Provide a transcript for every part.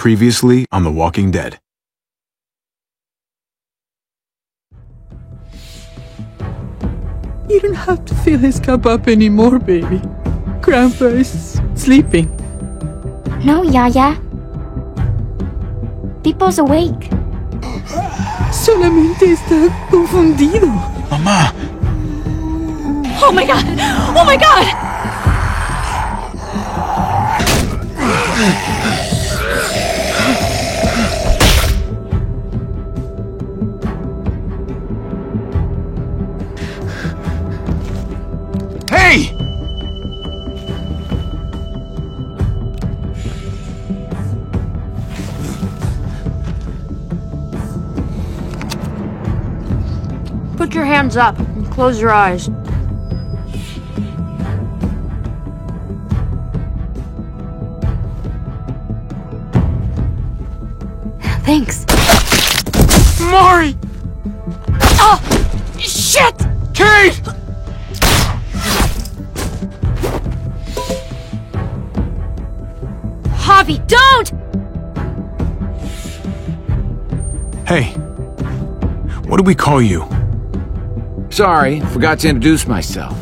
Previously on The Walking Dead. You don't have to fill his cup up anymore, baby. Grandpa is sleeping. No, Yaya. Pipo's awake. Solamente está confundido. Mamá! Oh my god! Oh my god! Hey! Put your hands up and close your eyes. Thanks. Mari! Oh! Shit! Kate! Javi, don't! Hey. What do we call you? Sorry, forgot to introduce myself.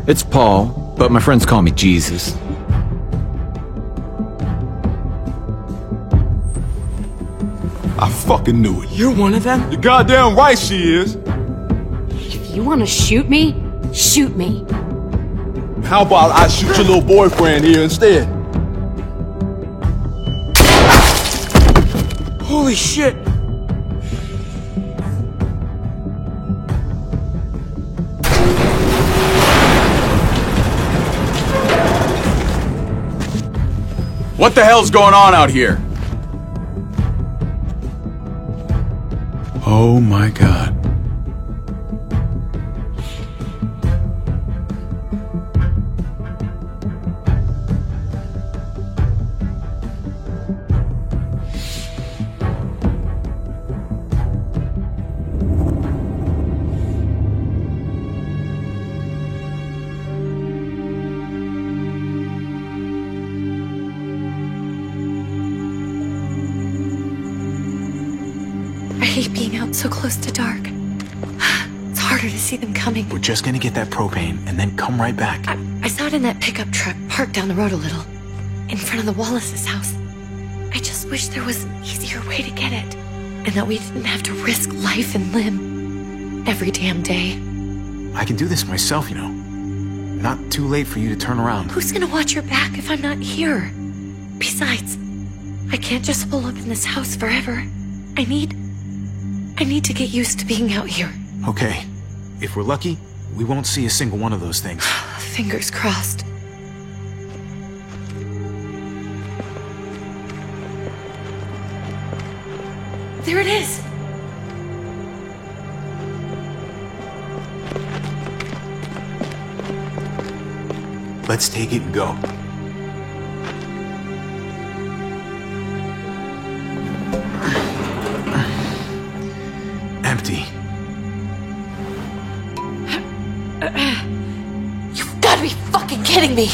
It's Paul, but my friends call me Jesus. I fucking knew it. You're one of them? You're goddamn right she is. If you want to shoot me, shoot me. How about I shoot your little boyfriend here instead? Holy shit! What the hell's going on out here? Oh my god. I hate being out so close to dark. It's harder to see them coming. We're just gonna get that propane and then come right back. I saw it in that pickup truck parked down the road a little, in front of the Wallace's house. I just wish there was an easier way to get it, and that we didn't have to risk life and limb every damn day. I can do this myself, you know. Not too late for you to turn around. Who's gonna watch your back if I'm not here? Besides, I can't just pull up in this house forever. I need to get used to being out here. Okay. If we're lucky, we won't see a single one of those things. Fingers crossed. There it is! Let's take it and go. Empty. You've gotta be fucking kidding me!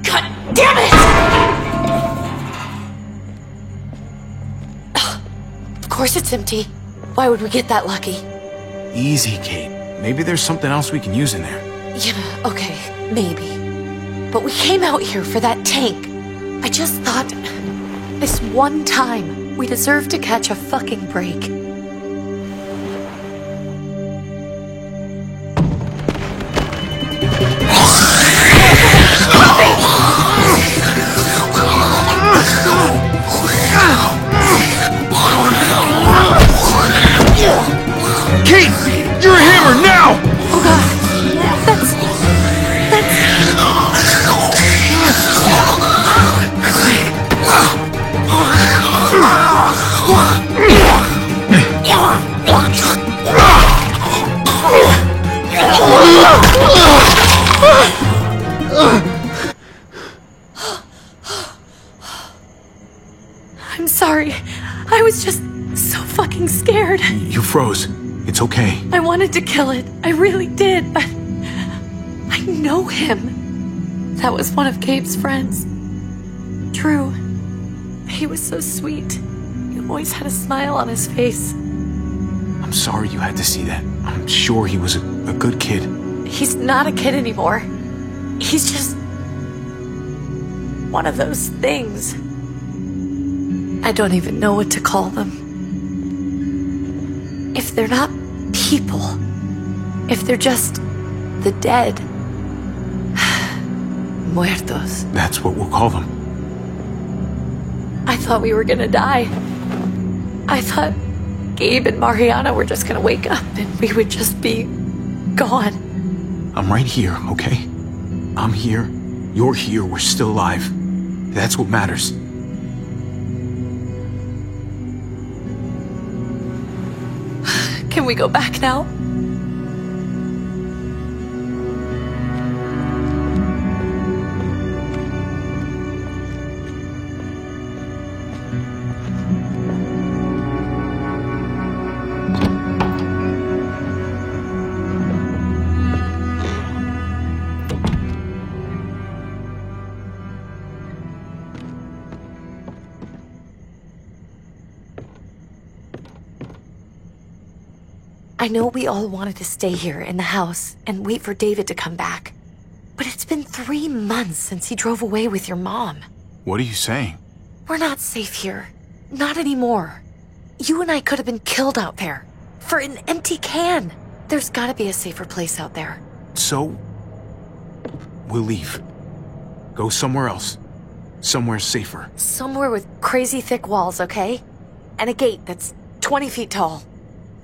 God damn it! Ugh. Of course it's empty. Why would we get that lucky? Easy, Kate. Maybe there's something else we can use in there. Yeah, okay, maybe. But we came out here for that tank. I just thought, this one time, we deserve to catch a fucking break. Kate! You're a hammer now! Oh god, that's... I'm sorry. I was just so fucking scared. You froze. It's okay. I wanted to kill it. I really did, but I know him. That was one of Gabe's friends. Drew. He was so sweet. He always had a smile on his face. I'm sorry you had to see that. I'm sure he was a good kid. He's not a kid anymore. He's just one of those things. I don't even know what to call them. If they're not people, if they're just the dead, muertos. That's what we'll call them. I thought we were gonna die. I thought Gabe and Mariana were just gonna wake up and we would just be gone. I'm right here, okay? I'm here. You're here. We're still alive. That's what matters. Can we go back now? I know we all wanted to stay here in the house and wait for David to come back. But it's been 3 months since he drove away with your mom. What are you saying? We're not safe here. Not anymore. You and I could have been killed out there. For an empty can. There's gotta be a safer place out there. So, we'll leave. Go somewhere else. Somewhere safer. Somewhere with crazy thick walls, okay? And a gate that's 20 feet tall.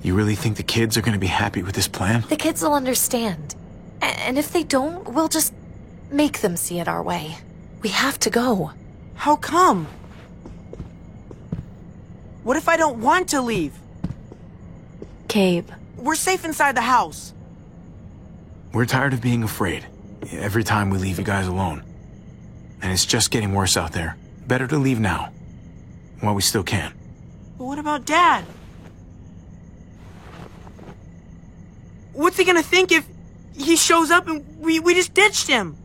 You really think the kids are gonna be happy with this plan? The kids will understand. And if they don't, we'll just make them see it our way. We have to go. How come? What if I don't want to leave? Gabe. We're safe inside the house. We're tired of being afraid. Every time we leave you guys alone. And it's just getting worse out there. Better to leave now. While we still can. But what about Dad? What's he gonna think if he shows up and we just ditched him?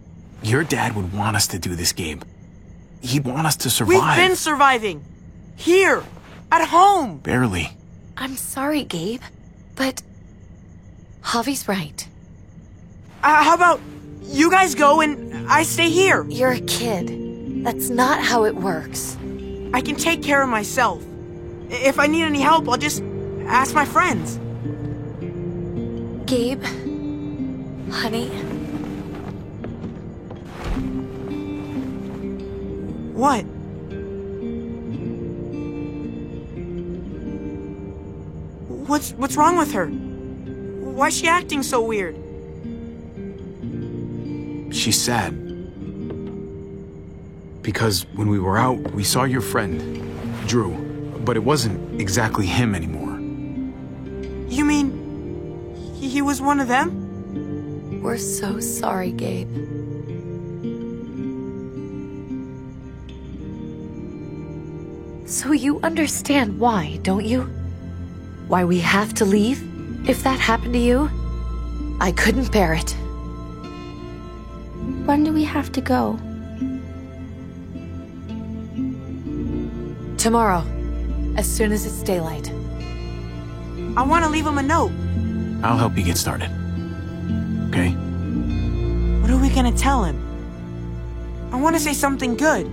Your dad would want us to do this, Gabe. He'd want us to survive. We've been surviving. Here. At home. Barely. I'm sorry, Gabe. But Javi's right. How about you guys go and I stay here? You're a kid. That's not how it works. I can take care of myself. If I need any help, I'll just ask my friends. Gabe, honey. What? What's wrong with her? Why's she acting so weird? She's sad. Because when we were out, we saw your friend, Drew. But it wasn't exactly him anymore. You mean he was one of them? We're so sorry, Gabe. So you understand why, don't you? Why we have to leave? If that happened to you, I couldn't bear it. When do we have to go? Tomorrow, as soon as it's daylight. I want to leave him a note. I'll help you get started. Okay? What are we gonna tell him? I want to say something good.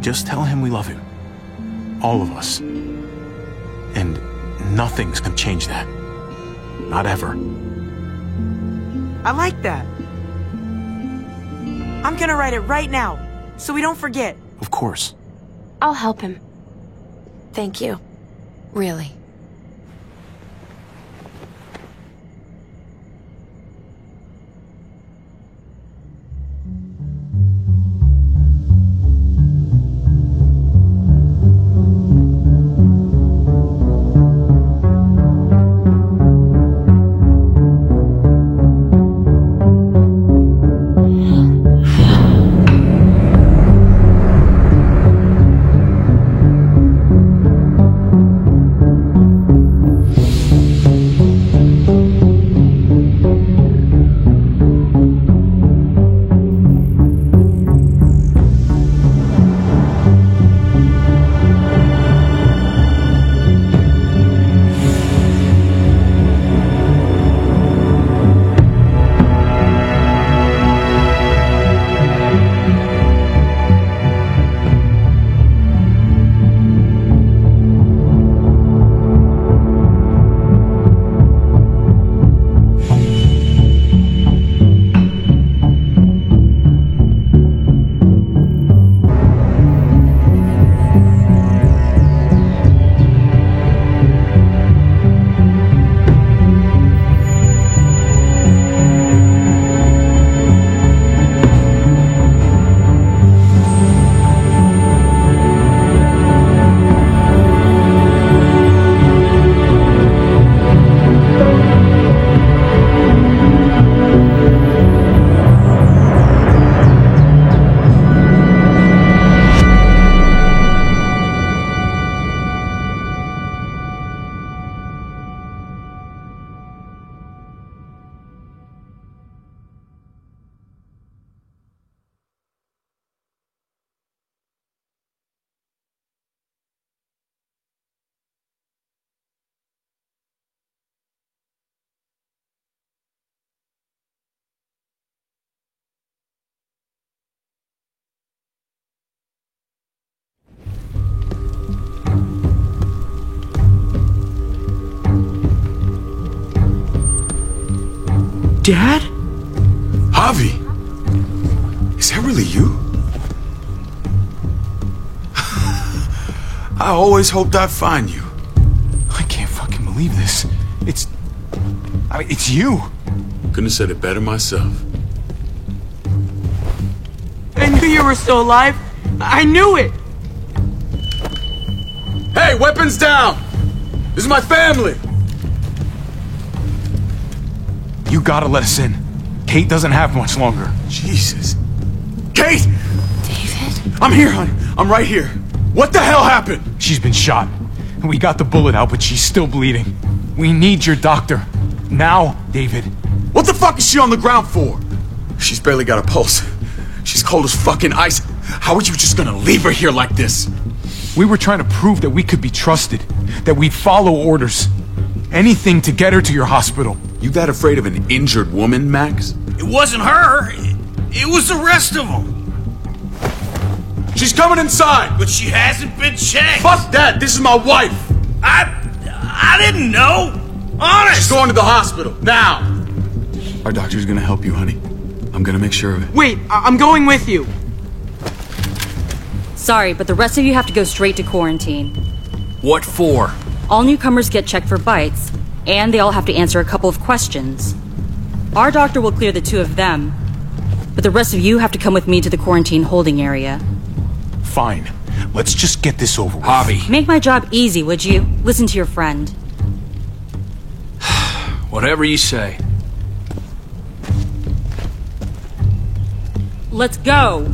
Just tell him we love him. All of us. And nothing's gonna change that. Not ever. I like that. I'm gonna write it right now, so we don't forget. Of course. I'll help him. Thank you. Really. Dad? Javi! Is that really you? I always hoped I'd find you. I can't fucking believe this. It's you. Couldn't have said it better myself. I knew you were still alive. I knew it. Hey, weapons down! This is my family! You gotta let us in. Kate doesn't have much longer. Jesus. Kate! David? I'm here, honey. I'm right here. What the hell happened? She's been shot. We got the bullet out, but she's still bleeding. We need your doctor. Now, David. What the fuck is she on the ground for? She's barely got a pulse. She's cold as fucking ice. How are you just gonna leave her here like this? We were trying to prove that we could be trusted, that we'd follow orders. Anything to get her to your hospital. You that afraid of an injured woman, Max? It wasn't her. It was the rest of them. She's coming inside! But she hasn't been checked. Fuck that! This is my wife! I didn't know. Honest. She's going to the hospital, now! Our doctor's gonna help you, honey. I'm gonna make sure of it. Wait, I'm going with you. Sorry, but the rest of you have to go straight to quarantine. What for? All newcomers get checked for bites, and they all have to answer a couple of questions. Our doctor will clear the two of them, but the rest of you have to come with me to the quarantine holding area. Fine. Let's just get this over with. Javi. Make my job easy, would you? Listen to your friend. Whatever you say. Let's go!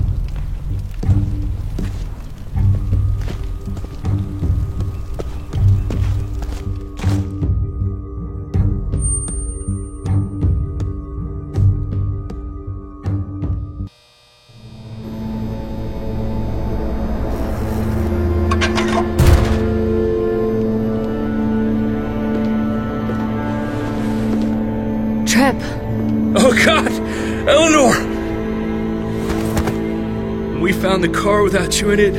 Trip. Oh God, Eleanor! When we found the car without you in it,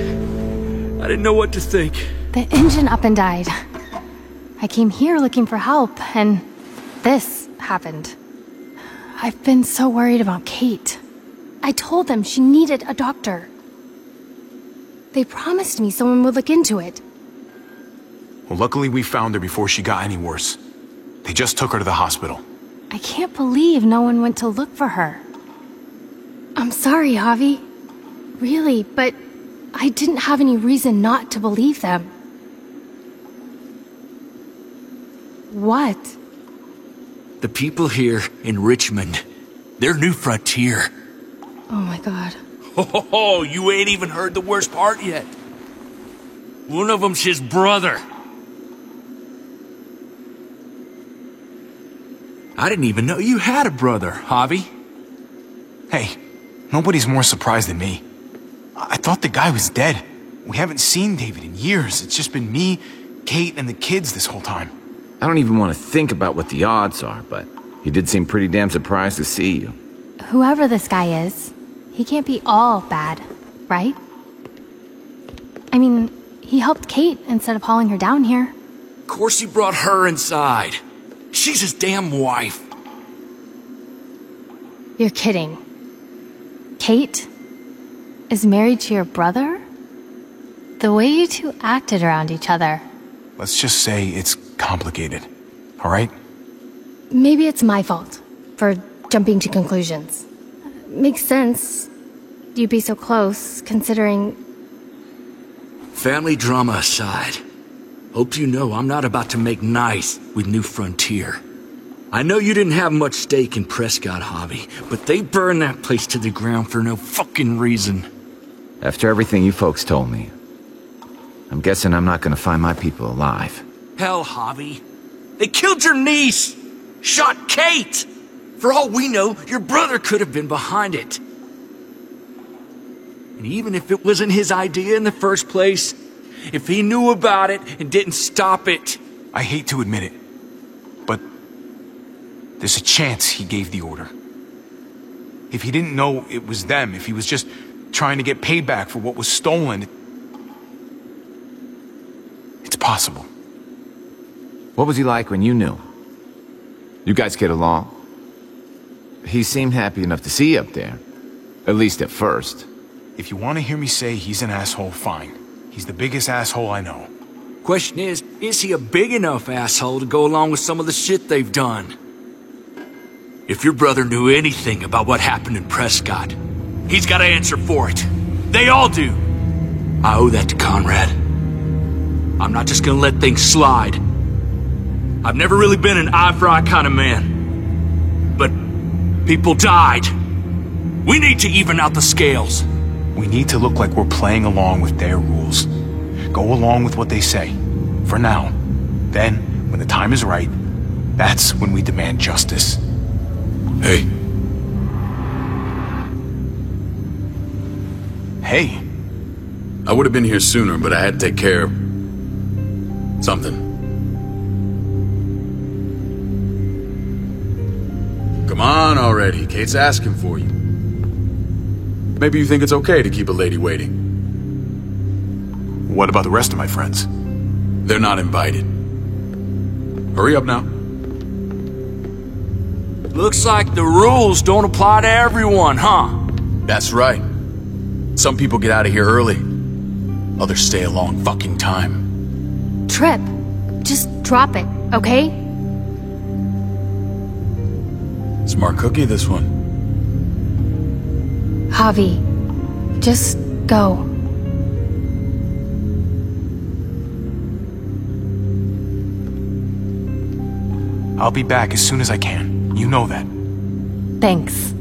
I didn't know what to think. The engine up and died. I came here looking for help, and this happened. I've been so worried about Kate. I told them she needed a doctor. They promised me someone would look into it. Well, luckily we found her before she got any worse. They just took her to the hospital. I can't believe no one went to look for her. I'm sorry, Javi. Really, but I didn't have any reason not to believe them. What? The people here in Richmond, they're New Frontier. Oh my God. Oh, you ain't even heard the worst part yet. One of them's his brother. I didn't even know you had a brother, Javi. Hey, nobody's more surprised than me. I thought the guy was dead. We haven't seen David in years. It's just been me, Kate, and the kids this whole time. I don't even want to think about what the odds are, but he did seem pretty damn surprised to see you. Whoever this guy is, he can't be all bad, right? I mean, he helped Kate instead of hauling her down here. Of course he brought her inside. She's his damn wife. You're kidding. Kate is married to your brother? The way you two acted around each other. Let's just say it's complicated, all right? Maybe it's my fault for jumping to conclusions. Makes sense. You'd be so close, considering... Family drama aside, hope you know I'm not about to make nice with New Frontier. I know you didn't have much stake in Prescott, Javi, but they burned that place to the ground for no fucking reason. After everything you folks told me, I'm guessing I'm not gonna find my people alive. Hell, Javi. They killed your niece! Shot Kate! For all we know, your brother could have been behind it. And even if it wasn't his idea in the first place, if he knew about it and didn't stop it... I hate to admit it, but there's a chance he gave the order. If he didn't know it was them, if he was just trying to get payback for what was stolen, it's possible. What was he like when you knew? You guys get along? He seemed happy enough to see you up there. At least at first. If you want to hear me say he's an asshole, fine. He's the biggest asshole I know. Question is he a big enough asshole to go along with some of the shit they've done? If your brother knew anything about what happened in Prescott, he's got to answer for it. They all do. I owe that to Conrad. I'm not just gonna let things slide. I've never really been an eye-for-eye kind of man. But people died. We need to even out the scales. We need to look like we're playing along with their rules. Go along with what they say. For now. Then, when the time is right, that's when we demand justice. Hey. Hey. I would have been here sooner, but I had to take care of something. Come on already. Kate's asking for you. Maybe you think it's okay to keep a lady waiting. What about the rest of my friends? They're not invited. Hurry up now. Looks like the rules don't apply to everyone, huh? That's right. Some people get out of here early. Others stay a long fucking time. Trip, just drop it, okay? Smart cookie, this one. Javi, just go. I'll be back as soon as I can. You know that. Thanks.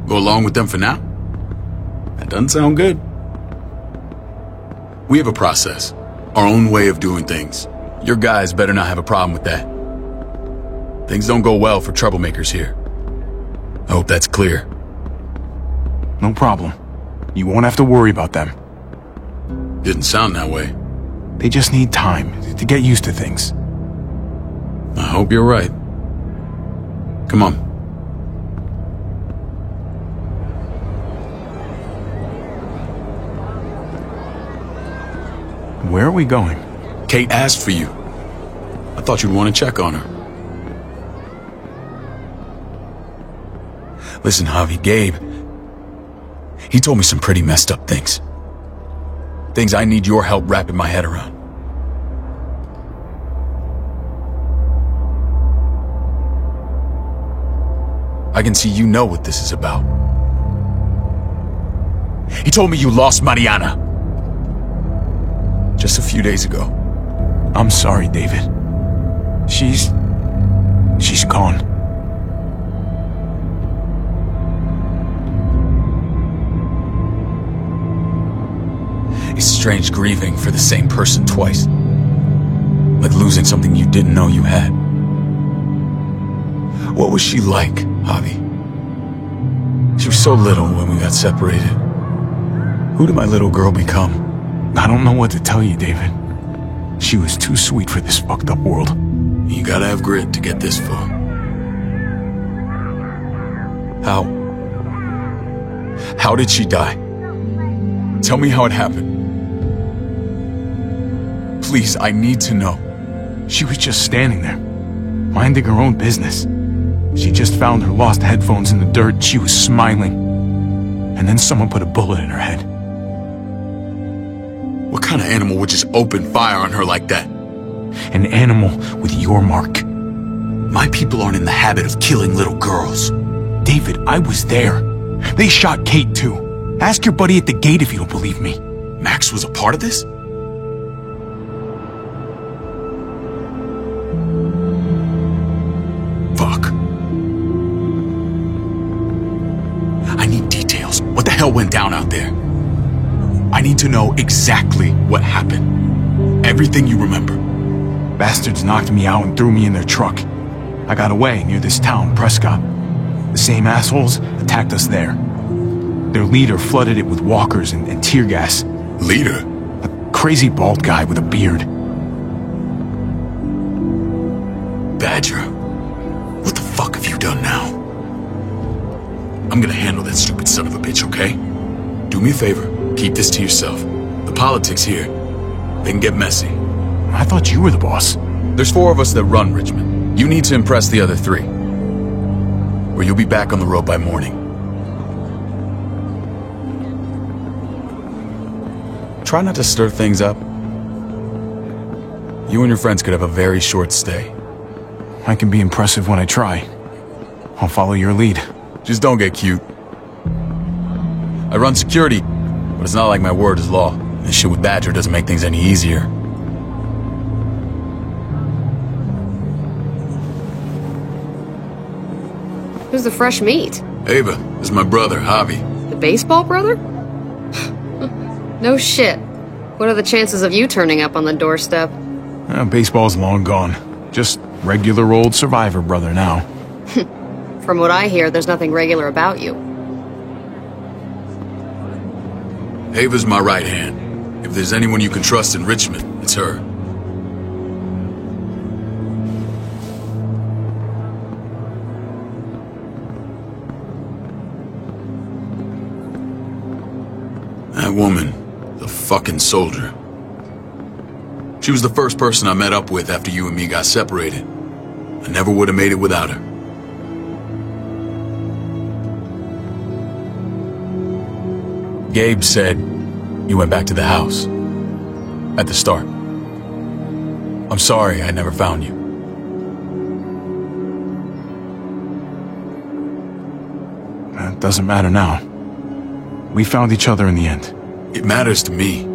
Go along with them for now? That doesn't sound good. We have a process, our own way of doing things. Your guys better not have a problem with that. Things don't go well for troublemakers here. I hope that's clear. No problem. You won't have to worry about them. Didn't sound that way. They just need time to get used to things. I hope you're right. Come on. Where are we going? Kate asked for you. I thought you'd want to check on her. Listen, Javi, Gabe, he told me some pretty messed up things. Things I need your help wrapping my head around. I can see you know what this is about. He told me you lost Mariana. Just a few days ago. I'm sorry, David. She's gone. It's strange grieving for the same person twice. Like losing something you didn't know you had. What was she like, Javi? She was so little when we got separated. Who did my little girl become? I don't know what to tell you, David. She was too sweet for this fucked up world. You gotta have grit to get this far. How did she die? Tell me how it happened. Please, I need to know. She was just standing there, minding her own business. She just found her lost headphones in the dirt. She was smiling. And then someone put a bullet in her head. What kind of animal would just open fire on her like that? An animal with your mark. My people aren't in the habit of killing little girls. David, I was there. They shot Kate too. Ask your buddy at the gate if you don't believe me. Max was a part of this? Fuck. I need details. What the hell went down out there? need to know exactly what happened. Everything you remember. Bastards knocked me out and threw me in their truck. I got away near this town, Prescott. The same assholes attacked us there. Their leader flooded it with walkers and tear gas. Leader? A crazy bald guy with a beard. Badger, what the fuck have you done now? I'm gonna handle that stupid son of a bitch, okay? Do me a favor, keep this to yourself. The politics here, they can get messy. I thought you were the boss. There's 4 of us that run Richmond. You need to impress the other 3. Or you'll be back on the road by morning. Try not to stir things up. You and your friends could have a very short stay. I can be impressive when I try. I'll follow your lead. Just don't get cute. I run security, but it's not like my word is law. This shit with Badger doesn't make things any easier. Who's the fresh meat? Ava, this is my brother, Javi. The baseball brother? No shit. What are the chances of you turning up on the doorstep? Baseball's long gone. Just regular old survivor brother now. From what I hear, there's nothing regular about you. Ava's my right hand. If there's anyone you can trust in Richmond, it's her. That woman, the fucking soldier. She was the first person I met up with after you and me got separated. I never would have made it without her. Gabe said you went back to the house. At the start. I'm sorry I never found you. That doesn't matter now. We found each other in the end. It matters to me.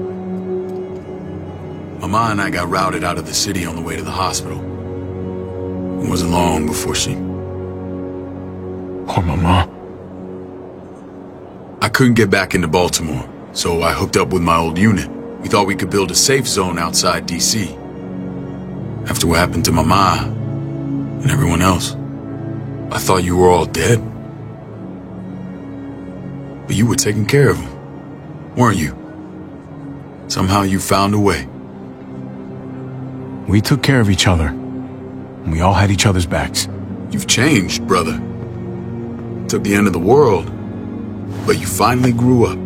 Mama and I got routed out of the city on the way to the hospital. It wasn't long before she... Poor Mama. I couldn't get back into Baltimore, so I hooked up with my old unit. We thought we could build a safe zone outside D.C. After what happened to Mama and everyone else, I thought you were all dead. But you were taking care of them, weren't you? Somehow you found a way. We took care of each other. And we all had each other's backs. You've changed, brother. Took the end of the world, but you finally grew up.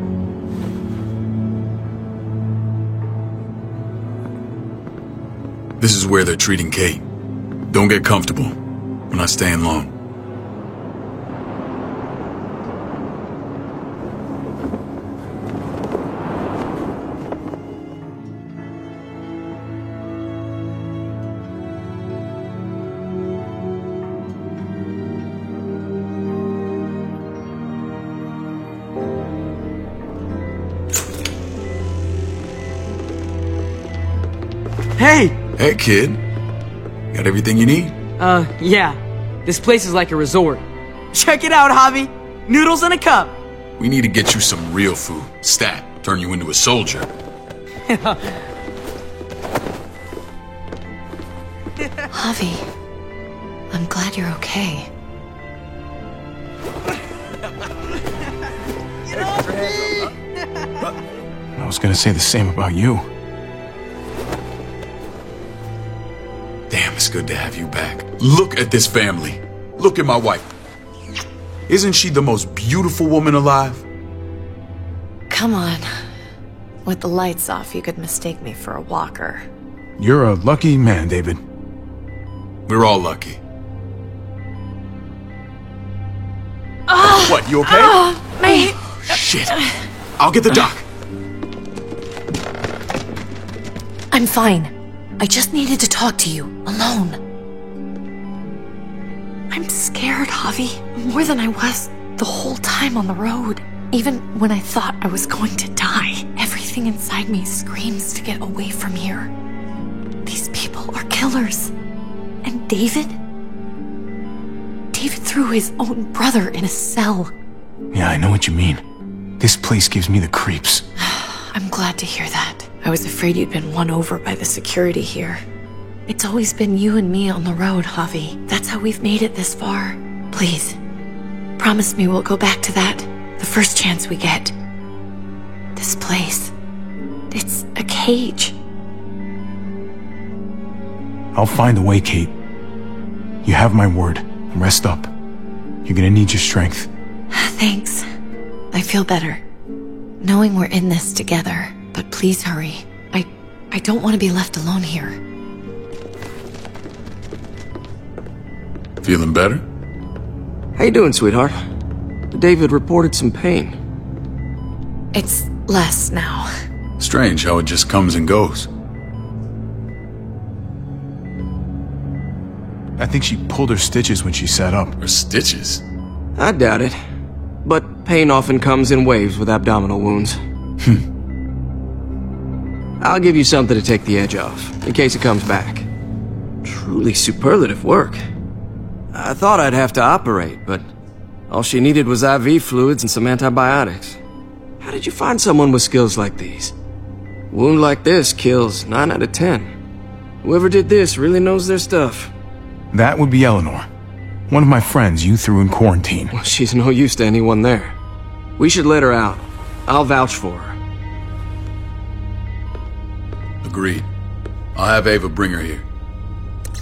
This is where they're treating Kate. Don't get comfortable. We're not staying long. Hey! Hey, kid. Got everything you need? Yeah. This place is like a resort. Check it out, Javi. Noodles in a cup. We need to get you some real food. Stat. Turn you into a soldier. Javi, I'm glad you're okay. I was gonna say the same about you. Damn, it's good to have you back. Look at this family. Look at my wife. Isn't she the most beautiful woman alive? Come on. With the lights off, you could mistake me for a walker. You're a lucky man, David. We're all lucky. What, you okay? Shit. I'll get the doc. I'm fine. I just needed to talk to you, alone. I'm scared, Javi. More than I was the whole time on the road. Even when I thought I was going to die, everything inside me screams to get away from here. These people are killers. And David? David threw his own brother in a cell. Yeah, I know what you mean. This place gives me the creeps. I'm glad to hear that. I was afraid you'd been won over by the security here. It's always been you and me on the road, Javi. That's how we've made it this far. Please, promise me we'll go back to that the first chance we get. This place, it's a cage. I'll find a way, Kate. You have my word. Rest up. You're gonna need your strength. Thanks. I feel better. Knowing we're in this together. But please hurry. I don't want to be left alone here. Feeling better? How you doing, sweetheart? David reported some pain. It's less now. Strange how it just comes and goes. I think she pulled her stitches when she sat up. Her stitches? I doubt it. But pain often comes in waves with abdominal wounds. I'll give you something to take the edge off, in case it comes back. Truly superlative work. I thought I'd have to operate, but all she needed was IV fluids and some antibiotics. How did you find someone with skills like these? A wound like this kills 9 out of 10. Whoever did this really knows their stuff. That would be Eleanor. One of my friends you threw in quarantine. Well, she's no use to anyone there. We should let her out. I'll vouch for her. Agreed. I'll have Ava bring her here.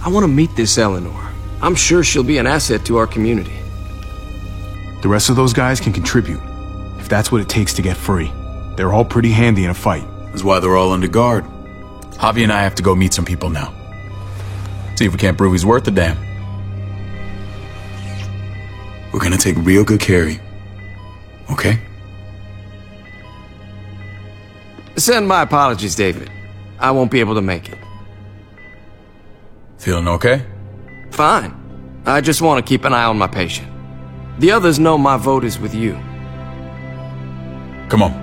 I want to meet this Eleanor. I'm sure she'll be an asset to our community. The rest of those guys can contribute, if that's what it takes to get free. They're all pretty handy in a fight. That's why they're all under guard. Javi and I have to go meet some people now. See if we can't prove he's worth a damn. We're gonna take real good care of you. Okay? Send my apologies, David. I won't be able to make it. Feeling okay? Fine. I just want to keep an eye on my patient. The others know my vote is with you. Come on.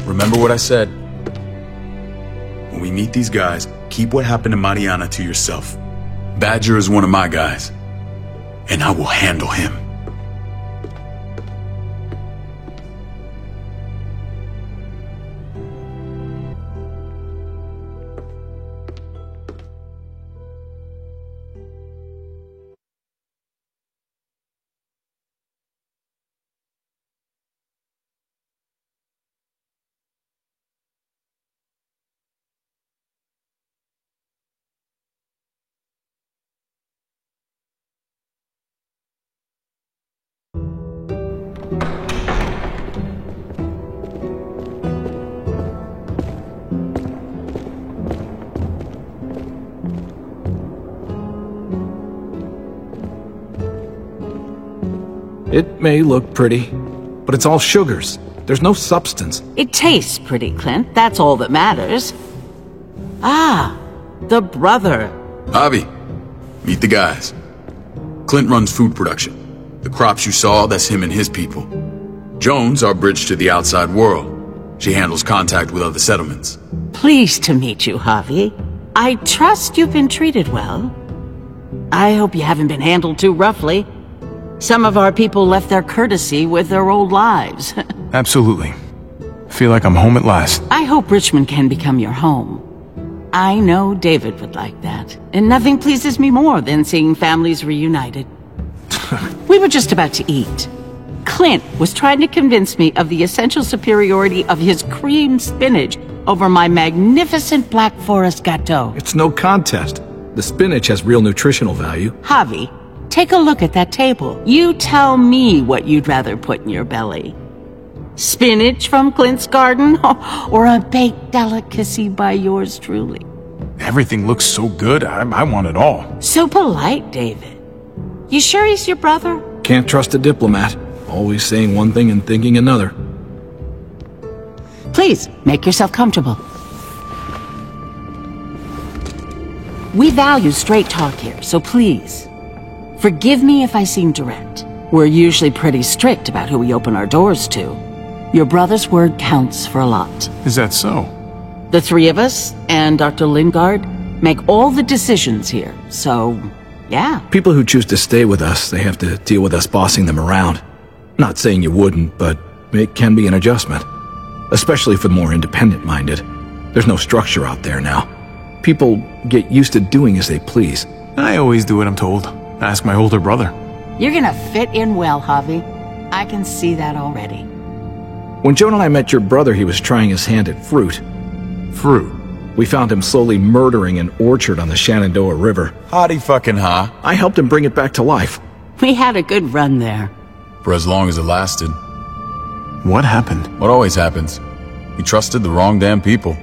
Remember what I said. When we meet these guys, keep what happened to Mariana to yourself. Badger is one of my guys, and I will handle him. It may look pretty, but it's all sugars. There's no substance. It tastes pretty, Clint. That's all that matters. Ah, the brother. Javi, meet the guys. Clint runs food production. The crops you saw, that's him and his people. Jones, our bridge to the outside world. She handles contact with other settlements. Pleased to meet you, Javi. I trust you've been treated well. I hope you haven't been handled too roughly. Some of our people left their courtesy with their old lives. Absolutely. Feel like I'm home at last. I hope Richmond can become your home. I know David would like that, and nothing pleases me more than seeing families reunited. We were just about to eat. Clint was trying to convince me of the essential superiority of his cream spinach over my magnificent Black Forest gâteau. It's no contest. The spinach has real nutritional value. Javi, take a look at that table. You tell me what you'd rather put in your belly. Spinach from Clint's garden, or a baked delicacy by yours truly? Everything looks so good, I want it all. So polite, David. You sure he's your brother? Can't trust a diplomat. Always saying one thing and thinking another. Please, make yourself comfortable. We value straight talk here, so please, forgive me if I seem direct. We're usually pretty strict about who we open our doors to. Your brother's word counts for a lot. Is that so? The three of us and Dr. Lingard make all the decisions here, so, yeah. People who choose to stay with us, they have to deal with us bossing them around. Not saying you wouldn't, but it can be an adjustment. Especially for the more independent-minded. There's no structure out there now. People get used to doing as they please. I always do what I'm told. Ask my older brother. You're gonna fit in well, Javi. I can see that already. When Joan and I met your brother, he was trying his hand at fruit. Fruit? We found him slowly murdering an orchard on the Shenandoah River. Howdy fucking ha. I helped him bring it back to life. We had a good run there. For as long as it lasted. What happened? What always happens. We trusted the wrong damn people.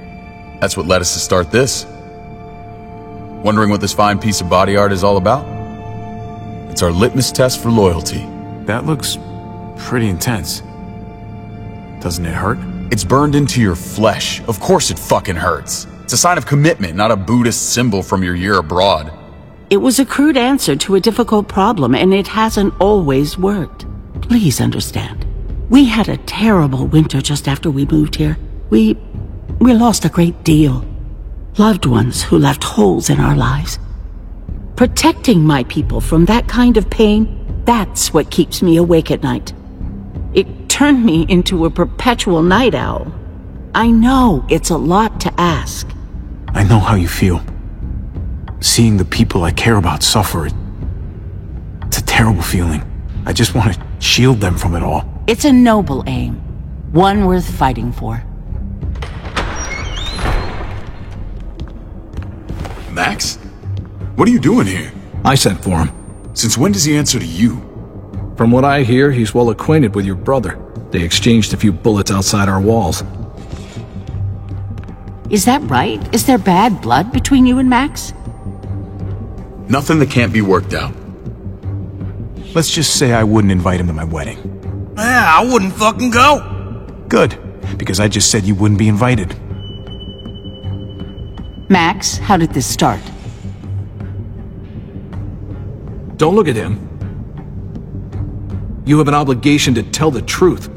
That's what led us to start this. Wondering what this fine piece of body art is all about? It's our litmus test for loyalty. That looks pretty intense. Doesn't it hurt? It's burned into your flesh. Of course it fucking hurts. It's a sign of commitment, not a Buddhist symbol from your year abroad. It was a crude answer to a difficult problem, and it hasn't always worked. Please understand. We had a terrible winter just after we moved here. We lost a great deal. Loved ones who left holes in our lives. Protecting my people from that kind of pain, that's what keeps me awake at night. It turned me into a perpetual night owl. I know it's a lot to ask. I know how you feel. Seeing the people I care about suffer, it's a terrible feeling. I just want to shield them from it all. It's a noble aim. One worth fighting for. Max? What are you doing here? I sent for him. Since when does he answer to you? From what I hear, he's well acquainted with your brother. They exchanged a few bullets outside our walls. Is that right? Is there bad blood between you and Max? Nothing that can't be worked out. Let's just say I wouldn't invite him to my wedding. Yeah, I wouldn't fucking go. Good, because I just said you wouldn't be invited. Max, how did this start? Don't look at him. You have an obligation to tell the truth.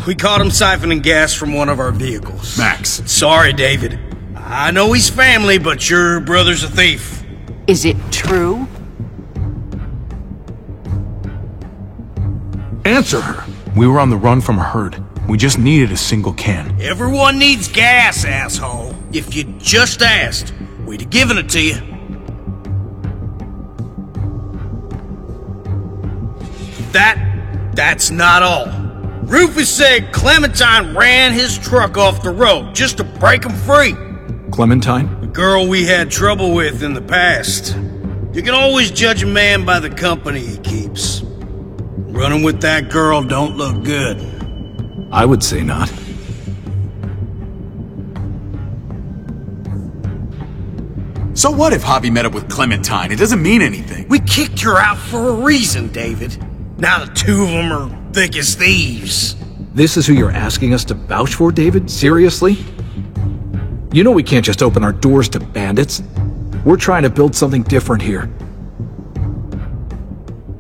We caught him siphoning gas from one of our vehicles. Max. Sorry, David. I know he's family, but your brother's a thief. Is it true? Answer her. We were on the run from a herd. We just needed a single can. Everyone needs gas, asshole. If you just asked, we'd have given it to you. That's not all. Rufus said Clementine ran his truck off the road just to break him free. Clementine? The girl we had trouble with in the past. You can always judge a man by the company he keeps. Running with that girl don't look good. I would say not. So what if Javi met up with Clementine? It doesn't mean anything. We kicked her out for a reason, David. Now the two of them are thick as thieves. This is who you're asking us to vouch for, David? Seriously? You know we can't just open our doors to bandits. We're trying to build something different here.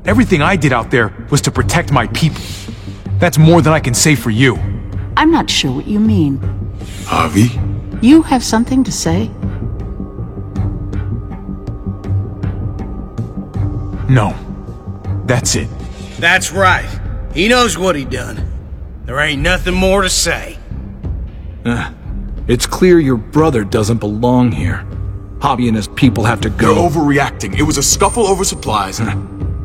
Everything I did out there was to protect my people. That's more than I can say for you. I'm not sure what you mean. Javi? You have something to say? No. That's it. That's right. He knows what he done. There ain't nothing more to say. It's clear your brother doesn't belong here. Javi and his people have to go. You're overreacting. It was a scuffle over supplies.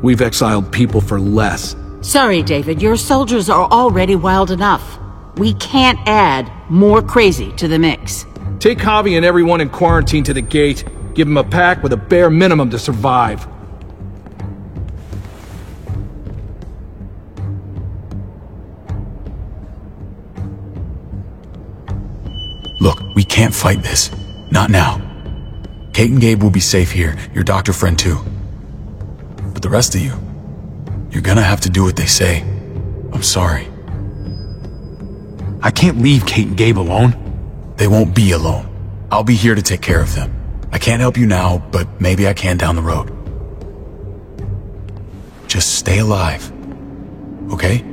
We've exiled people for less. Sorry, David. Your soldiers are already wild enough. We can't add more crazy to the mix. Take Javi and everyone in quarantine to the gate. Give them a pack with a bare minimum to survive. Look, we can't fight this. Not now. Kate and Gabe will be safe here, your doctor friend too. But the rest of you, you're gonna have to do what they say. I'm sorry. I can't leave Kate and Gabe alone. They won't be alone. I'll be here to take care of them. I can't help you now, but maybe I can down the road. Just stay alive. Okay?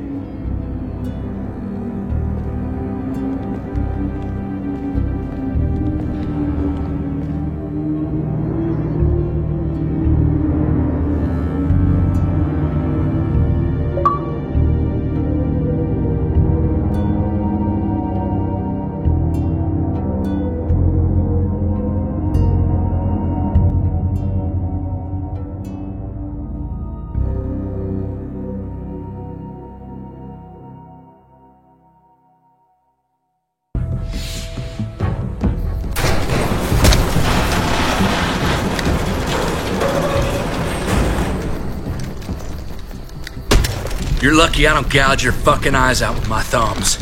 You're lucky I don't gouge your fucking eyes out with my thumbs.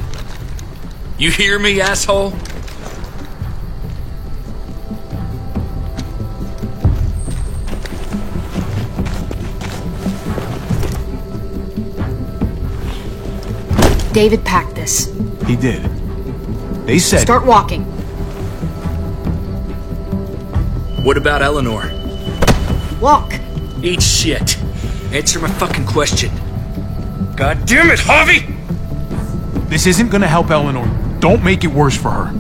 You hear me, asshole? David packed this. He did. They said... Start walking. What about Eleanor? Walk. Eat shit. Answer my fucking question. God damn it, Javi! This isn't gonna help Eleanor. Don't make it worse for her.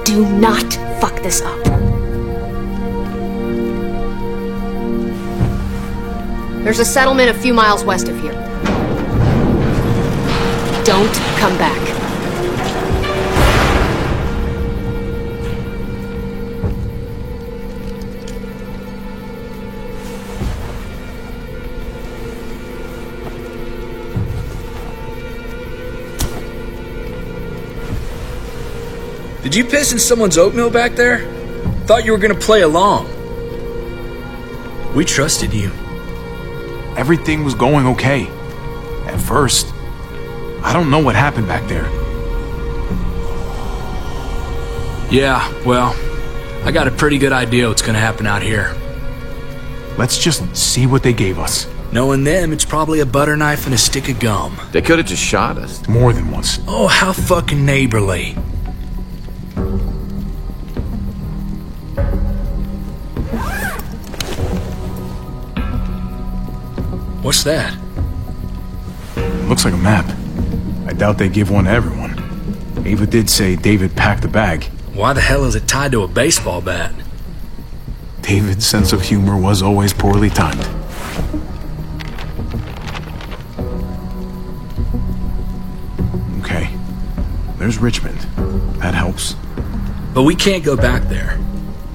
Do not fuck this up. There's a settlement a few miles west of here. Don't come back. Did you piss in someone's oatmeal back there? Thought you were gonna play along. We trusted you. Everything was going okay. At first. I don't know what happened back there. Yeah, well, I got a pretty good idea what's gonna happen out here. Let's just see what they gave us. Knowing them, it's probably a butter knife and a stick of gum. They could have just shot us. More than once. Oh, how fucking neighborly. What's that? Looks like a map. I doubt they give one to everyone. Ava did say David packed the bag. Why the hell is it tied to a baseball bat? David's sense of humor was always poorly timed. Okay. There's Richmond. That helps. But we can't go back there.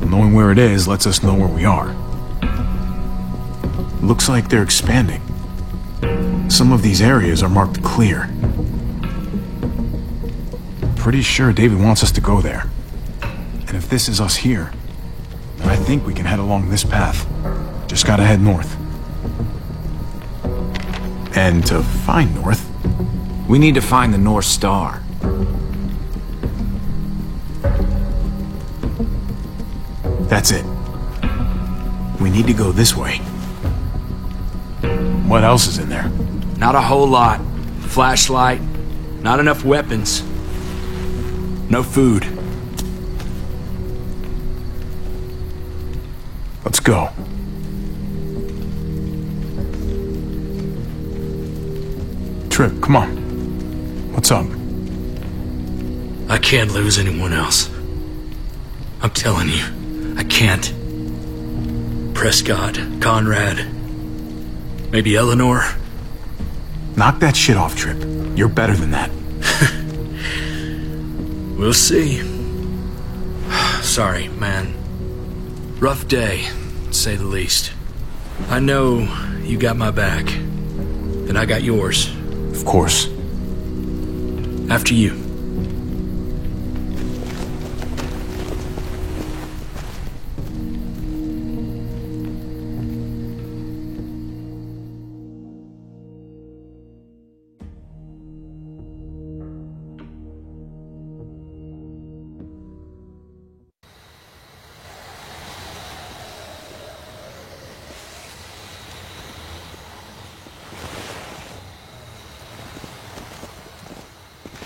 Knowing where it is lets us know where we are. Looks like they're expanding. Some of these areas are marked clear. Pretty sure David wants us to go there. And if this is us here, then I think we can head along this path. Just gotta head north. And to find north, we need to find the North Star. That's it. We need to go this way. What else is in there? Not a whole lot. Flashlight. Not enough weapons. No food. Let's go. Trip, come on. What's up? I can't lose anyone else. I'm telling you, I can't. Prescott, Conrad, maybe Eleanor. Knock that shit off, Trip. You're better than that. We'll see. Sorry, man. Rough day, to say the least. I know you got my back, and I got yours. Of course. After you.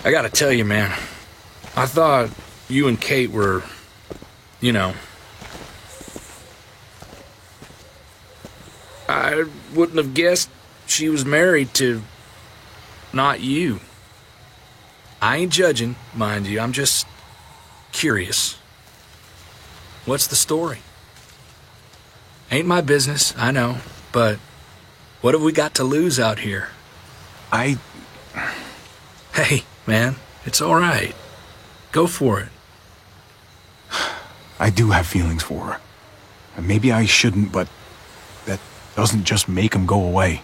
I gotta tell you, man, I thought you and Kate were, you know... I wouldn't have guessed she was married to... not you. I ain't judging, mind you, I'm just... curious. What's the story? Ain't my business, I know, but... what have we got to lose out here? Hey, man, it's all right. Go for it. I do have feelings for her. And maybe I shouldn't, but that doesn't just make them go away.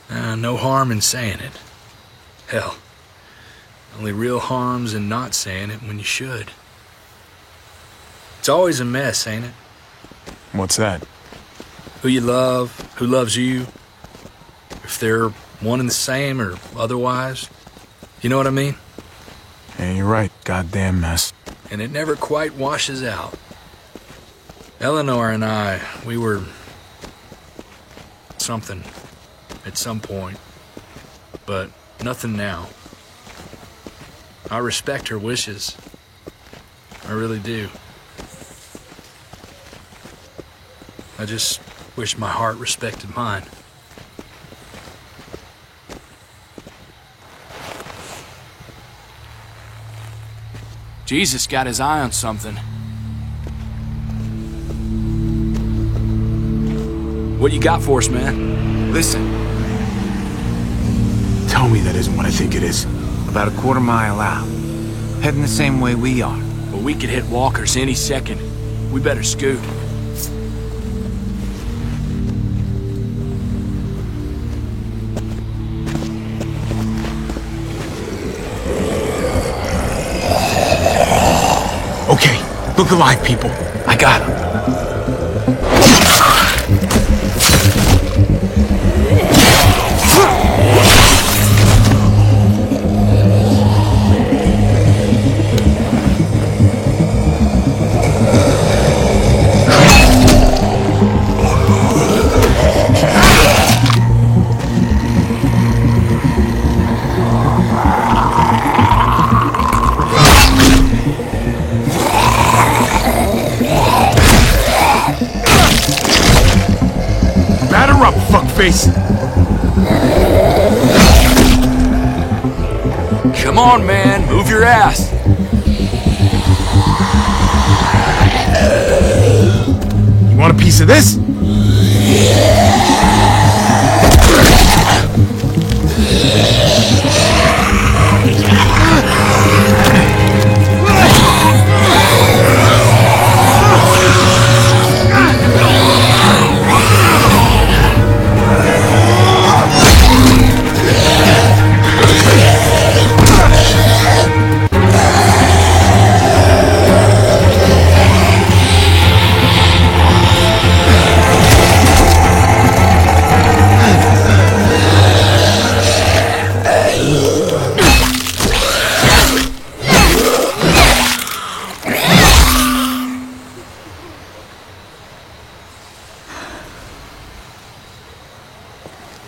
No harm in saying it. Hell, only real harm's in not saying it when you should. It's always a mess, ain't it? What's that? Who you love, who loves you, if they're one and the same or otherwise. You know what I mean? Yeah, you're right. Goddamn mess. And it never quite washes out. Eleanor and I, we were something at some point, but nothing now. I respect her wishes. I really do. I just wish my heart respected mine. Jesus got his eye on something. What you got for us, man? Listen. Tell me that isn't what I think it is. About a quarter mile out. Heading the same way we are. Well, we could hit walkers any second. We better scoot. Okay, look alive, people. I got him. Fuckface! Come on, man, move your ass. You want a piece of this?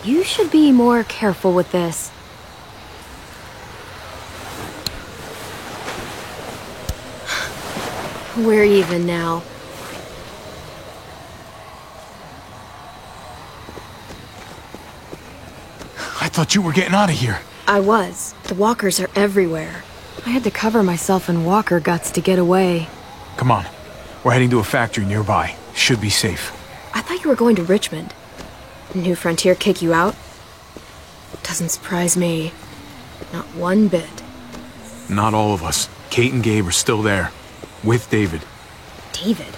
You should be more careful with this. We're even now. I thought you were getting out of here. I was. The walkers are everywhere. I had to cover myself in walker guts to get away. Come on. We're heading to a factory nearby. Should be safe. I thought you were going to Richmond. New Frontier kick you out? Doesn't surprise me. Not one bit. Not all of us. Kate and Gabe are still there. With David. David?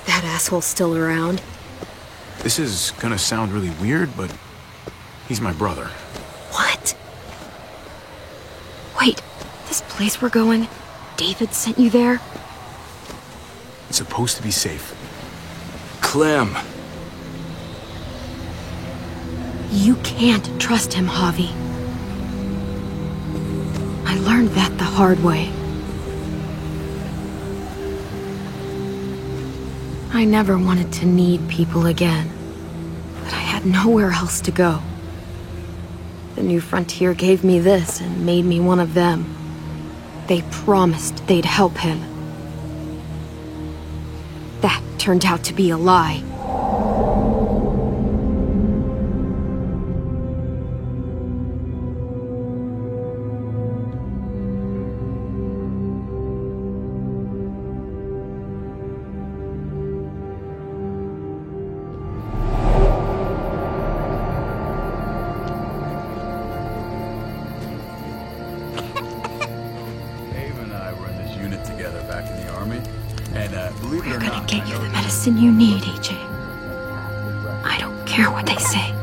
That asshole's still around? This is gonna sound really weird, but he's my brother. What? Wait, this place we're going, David sent you there? It's supposed to be safe. Clem. You can't trust him, Javi. I learned that the hard way. I never wanted to need people again, but I had nowhere else to go. The New Frontier gave me this and made me one of them. They promised they'd help him. That turned out to be a lie. You need, AJ. I don't care what they say.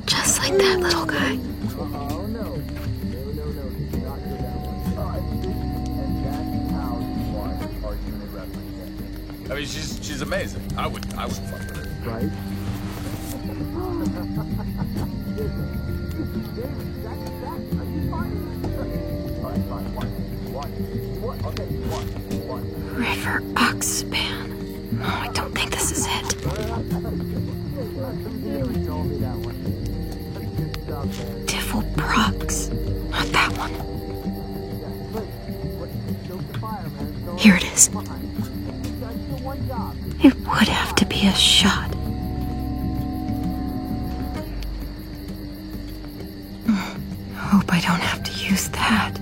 Just like that little guy. I mean, she's amazing. I would fuck with her. Right? River Oxpan. No, I don't think this is it. Diffel Prox. Not that one. Here it is. It would have to be a shot. Hope I don't have to use that.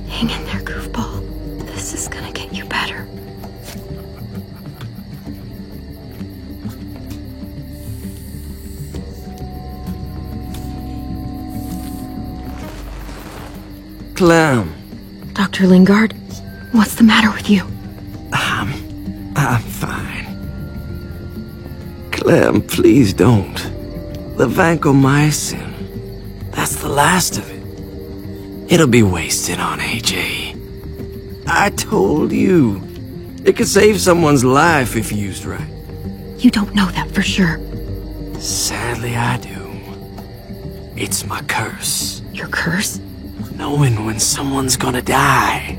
Hang in there, goofball. This is gonna get you better. Clem. Dr. Lingard, what's the matter with you? I'm fine. Clem, please don't. The vancomycin. That's the last of it. It'll be wasted on AJ. I told you. It could save someone's life if used right. You don't know that for sure. Sadly, I do. It's my curse. Your curse? Knowing when someone's gonna die.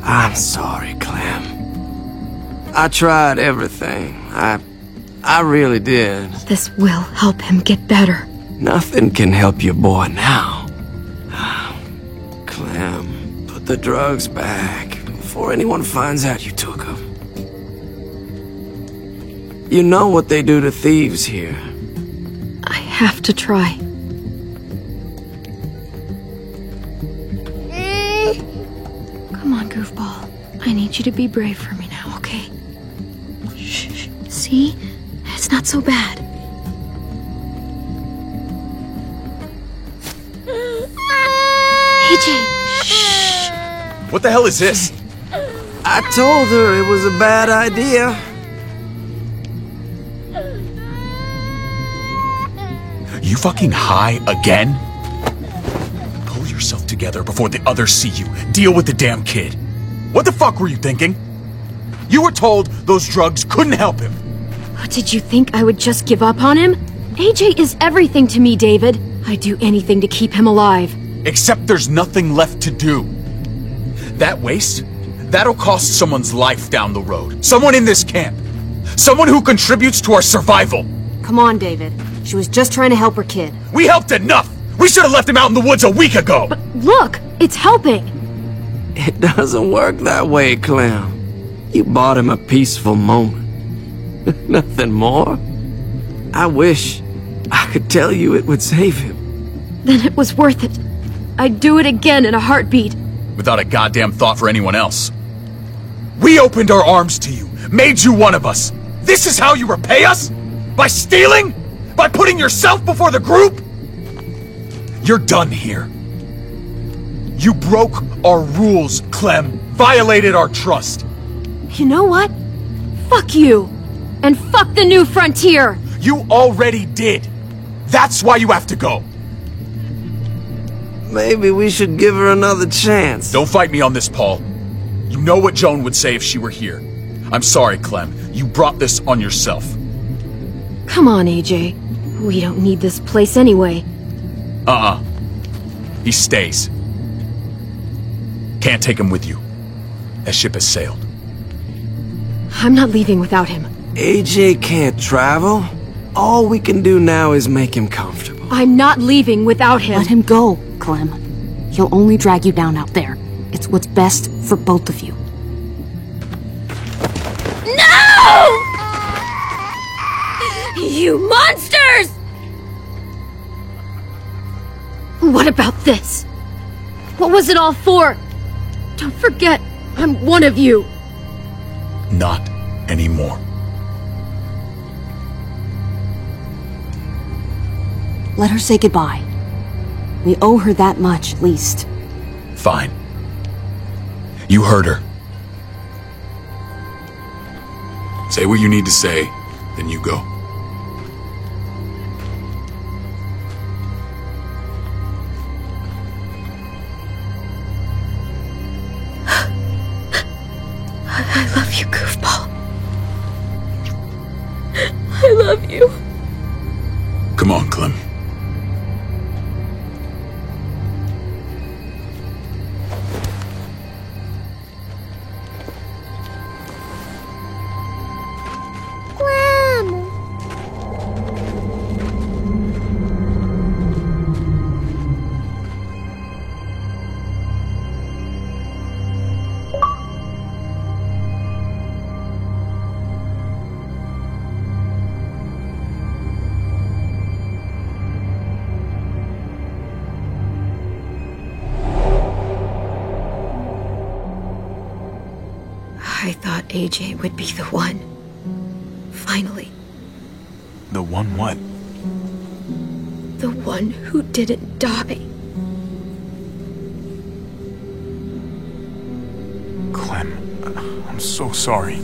I'm sorry, Clem. I tried everything. I really did. This will help him get better. Nothing can help your boy now. Clem, put the drugs back before anyone finds out you took them. You know what they do to thieves here. I have to try. Come on, goofball. I need you to be brave for me now, okay? Shh. See? It's not so bad. AJ! Shh! What the hell is this? I told her it was a bad idea. You fucking high again? Pull yourself together before the others see you. Deal with the damn kid. What the fuck were you thinking? You were told those drugs couldn't help him. What, did you think I would just give up on him? AJ is everything to me, David. I'd do anything to keep him alive. Except there's nothing left to do. That waste? That'll cost someone's life down the road. Someone in this camp. Someone who contributes to our survival. Come on, David. She was just trying to help her kid. We helped enough! We should have left him out in the woods a week ago! But look! It's helping! It doesn't work that way, Clem. You bought him a peaceful moment. Nothing more. I wish I could tell you it would save him. Then it was worth it. I'd do it again in a heartbeat. Without a goddamn thought for anyone else. We opened our arms to you, made you one of us. This is how you repay us? By stealing? By putting yourself before the group? You're done here. You broke our rules, Clem. Violated our trust. You know what? Fuck you! And fuck the New Frontier! You already did. That's why you have to go. Maybe we should give her another chance. Don't fight me on this, Paul. You know what Joan would say if she were here. I'm sorry, Clem. You brought this on yourself. Come on, AJ. We don't need this place anyway. He stays. Can't take him with you. That ship has sailed. I'm not leaving without him. AJ can't travel. All we can do now is make him comfortable. I'm not leaving without him. Let him go, Clem. He'll only drag you down out there. It's what's best for both of you. No! You monsters! What about this? What was it all for? Don't forget, I'm one of you. Not anymore. Let her say goodbye. We owe her that much, at least. Fine. You heard her. Say what you need to say, then you go. I love you, goofball. I love you. Come on, Clem. I thought AJ would be the one. Finally. The one what? The one who didn't die. Clem, I'm so sorry.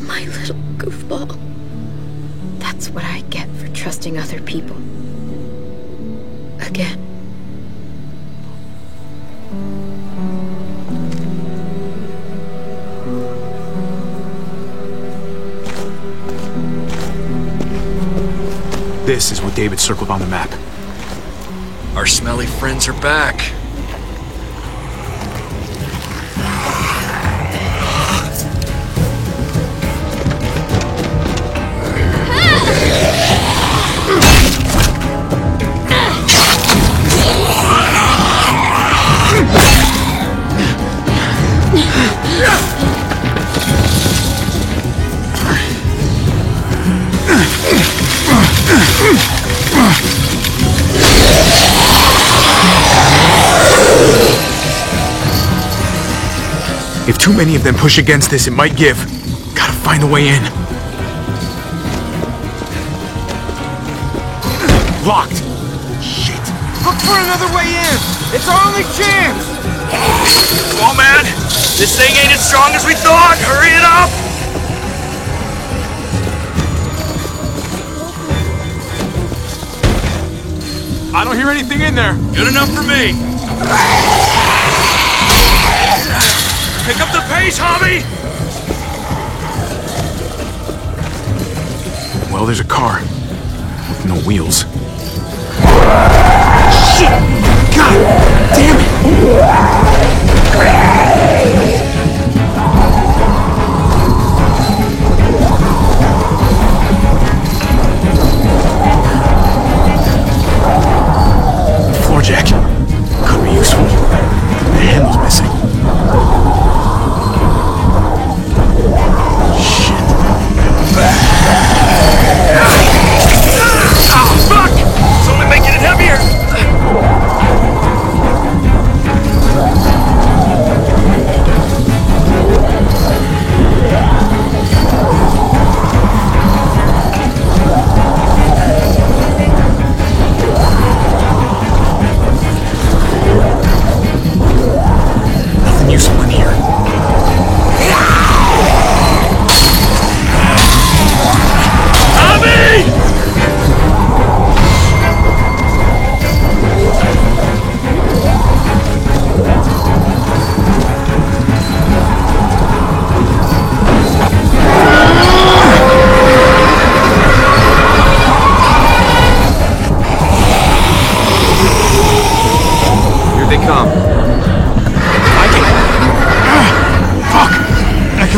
My little goofball. That's what I get for trusting other people. Again. This is what David circled on the map. Our smelly friends are back. If too many of them push against this, it might give. Gotta find a way in. Locked. Shit. Look for another way in! It's our only chance! Come on, man! This thing ain't as strong as we thought! Hurry it up! I don't hear anything in there. Good enough for me. Pick up the pace, Javi! Well, there's a car. With no wheels. Shit! God damn it! Floor jack. Could be useful. The handle's missing. Oh, fuck! It's only making it heavier! Nothing useful in here.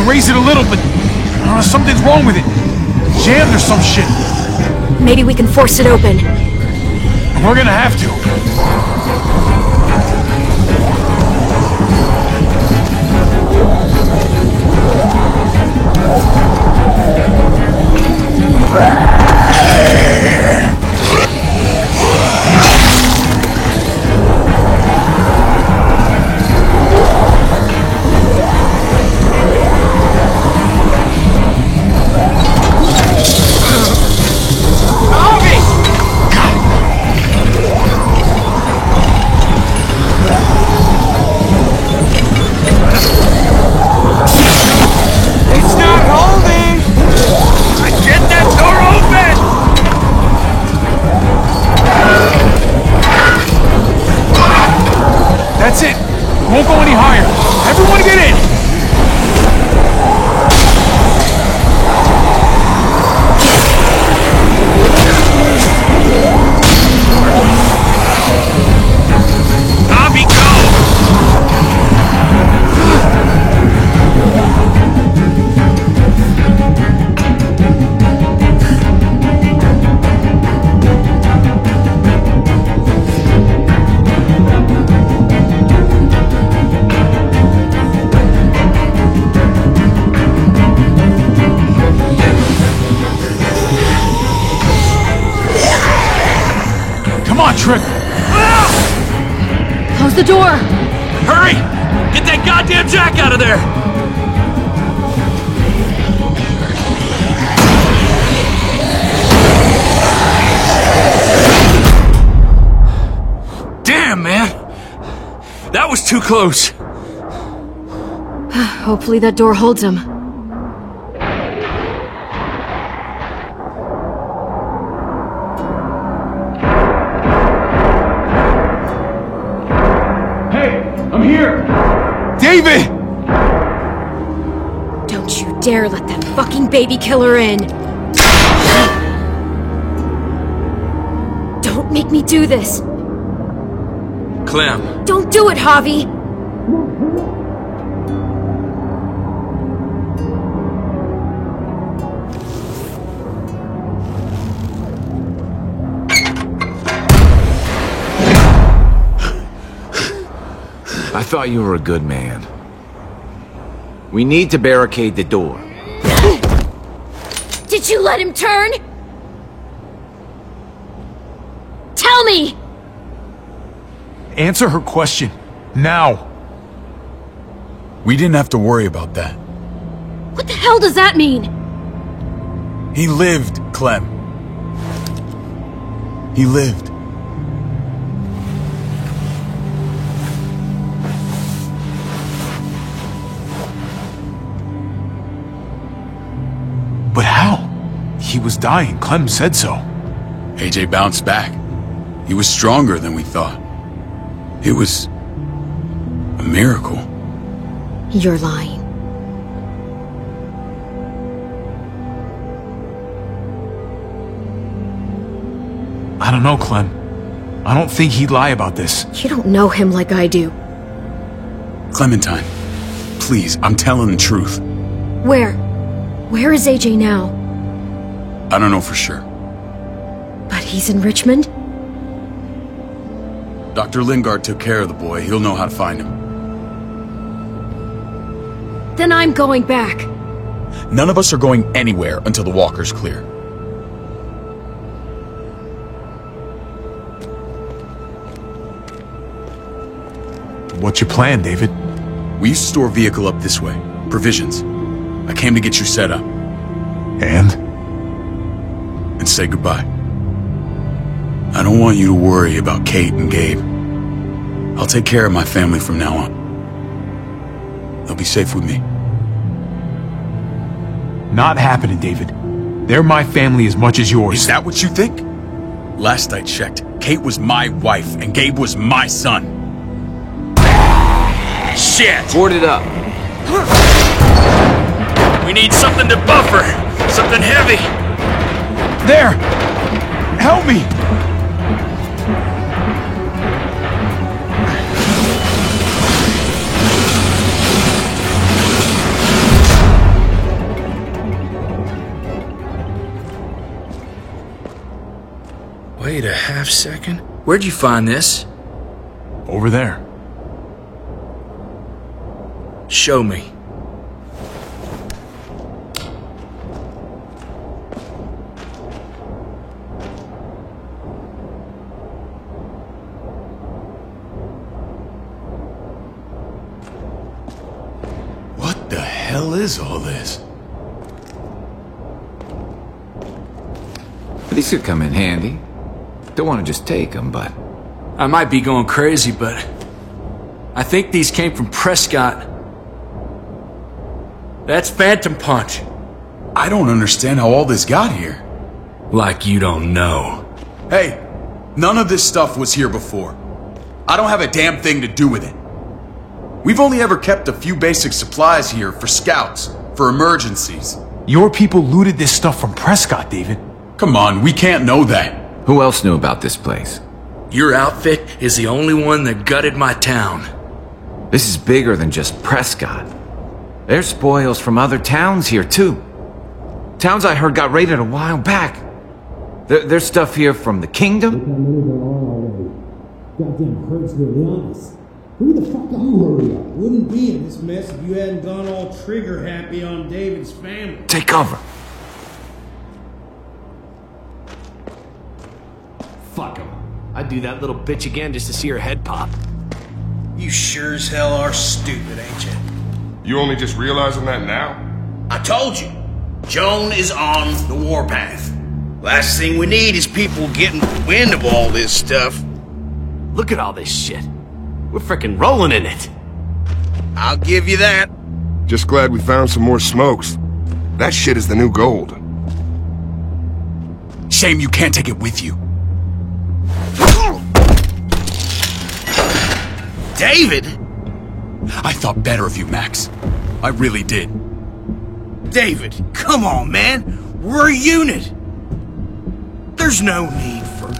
Raise it a little, but something's wrong with it. Jammed or some shit. Maybe we can force it open. We're gonna have to. Won't go any higher. Everyone get in! Javi, go! Come on, Tripp! Close the door! Hurry! Get that goddamn Jack out of there! Damn, man! That was too close. Hopefully that door holds him. I'm here! David! Don't you dare let that fucking baby killer in! Don't make me do this! Clem. Don't do it, Javi! I thought you were a good man. We need to barricade the door. Did you let him turn? Tell me! Answer her question. Now. We didn't have to worry about that. What the hell does that mean? He lived, Clem. He lived. But how? He was dying. Clem said so. AJ bounced back. He was stronger than we thought. It was a miracle. You're lying. I don't know, Clem. I don't think he'd lie about this. You don't know him like I do. Clementine, please, I'm telling the truth. Where? Where is AJ now? I don't know for sure. But he's in Richmond? Dr. Lingard took care of the boy. He'll know how to find him. Then I'm going back. None of us are going anywhere until the walker's clear. What's your plan, David? We used to store a vehicle up this way. Provisions. I came to get you set up. And say goodbye. I don't want you to worry about Kate and Gabe. I'll take care of my family from now on. They'll be safe with me. Not happening, David. They're my family as much as yours. Is that what you think? Last I checked, Kate was my wife and Gabe was my son. Shit! Board it up. We need something to buffer. Something heavy. There! Help me! Wait a half second. Where'd you find this? Over there. Show me. What the hell is all this? These could come in handy. Don't want to just take them, but... I might be going crazy, but... I think these came from Prescott. That's Phantom Punch. I don't understand how all this got here. Like you don't know. Hey, none of this stuff was here before. I don't have a damn thing to do with it. We've only ever kept a few basic supplies here for scouts, for emergencies. Your people looted this stuff from Prescott, David. Come on, we can't know that. Who else knew about this place? Your outfit is the only one that gutted my town. This is bigger than just Prescott. There's spoils from other towns here, too. Towns I heard got raided a while back. There's stuff here from the kingdom. Goddamn hurts really honest. Who the fuck are you? Hurry up. Wouldn't be in this mess if you hadn't gone all trigger happy on David's family. Take cover. Fuck him. I'd do that little bitch again just to see her head pop. You sure as hell are stupid, ain't you? You only just realizing that now? I told you. Joan is on the warpath. Last thing we need is people getting wind of all this stuff. Look at all this shit. We're frickin' rolling in it. I'll give you that. Just glad we found some more smokes. That shit is the new gold. Shame you can't take it with you. David? I thought better of you, Max. I really did. David, come on, man. We're a unit. There's no need for...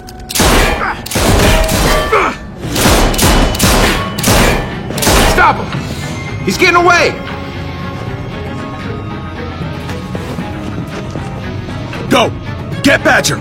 Stop him! He's getting away! Go! Get Badger!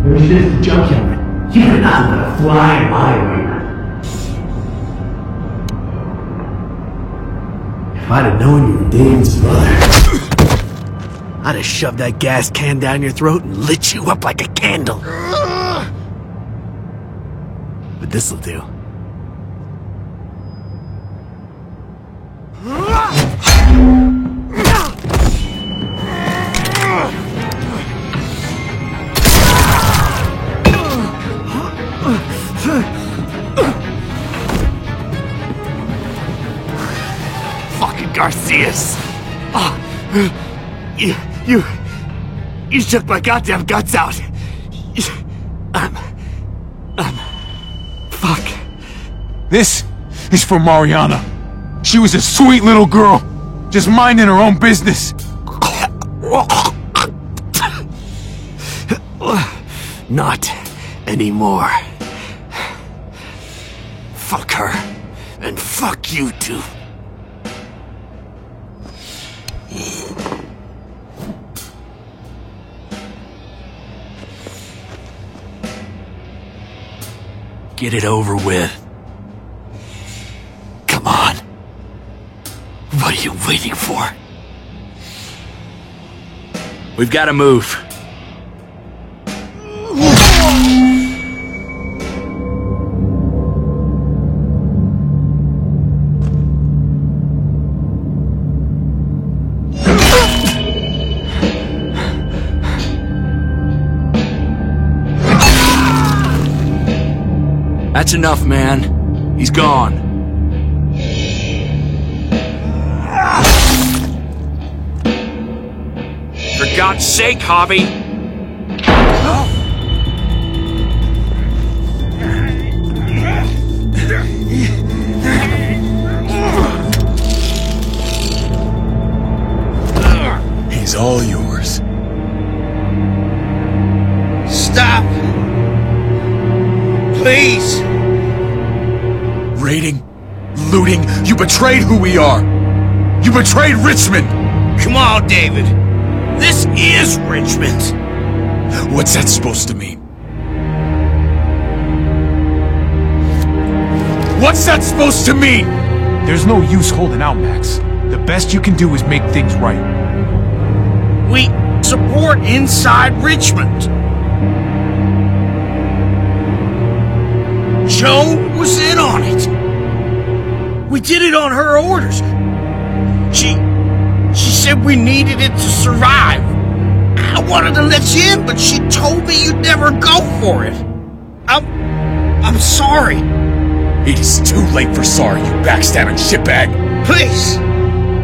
There's this junkyard. You're not gonna fly my way. If I'd have known you were David's brother, I'd have shoved that gas can down your throat and lit you up like a candle. But this'll do. Fucking Garcias! Oh, you shook my goddamn guts out. Fuck. This is for Mariana. She was a sweet little girl, just minding her own business. Not anymore. Fuck her, and fuck you too. Get it over with. Come on. What are you waiting for? We've got to move. That's enough, man. He's gone. For God's sake, Javi! He's all yours. Stop! Please! Raiding, looting, you betrayed who we are! You betrayed Richmond! Come on, David. This is Richmond! What's that supposed to mean? What's that supposed to mean? There's no use holding out, Max. The best you can do is make things right. We support inside Richmond. Joan was in on it. We did it on her orders. She said we needed it to survive. I wanted to let you in, but she told me you'd never go for it. I'm sorry. It is too late for sorry, you backstabbing shitbag. Please,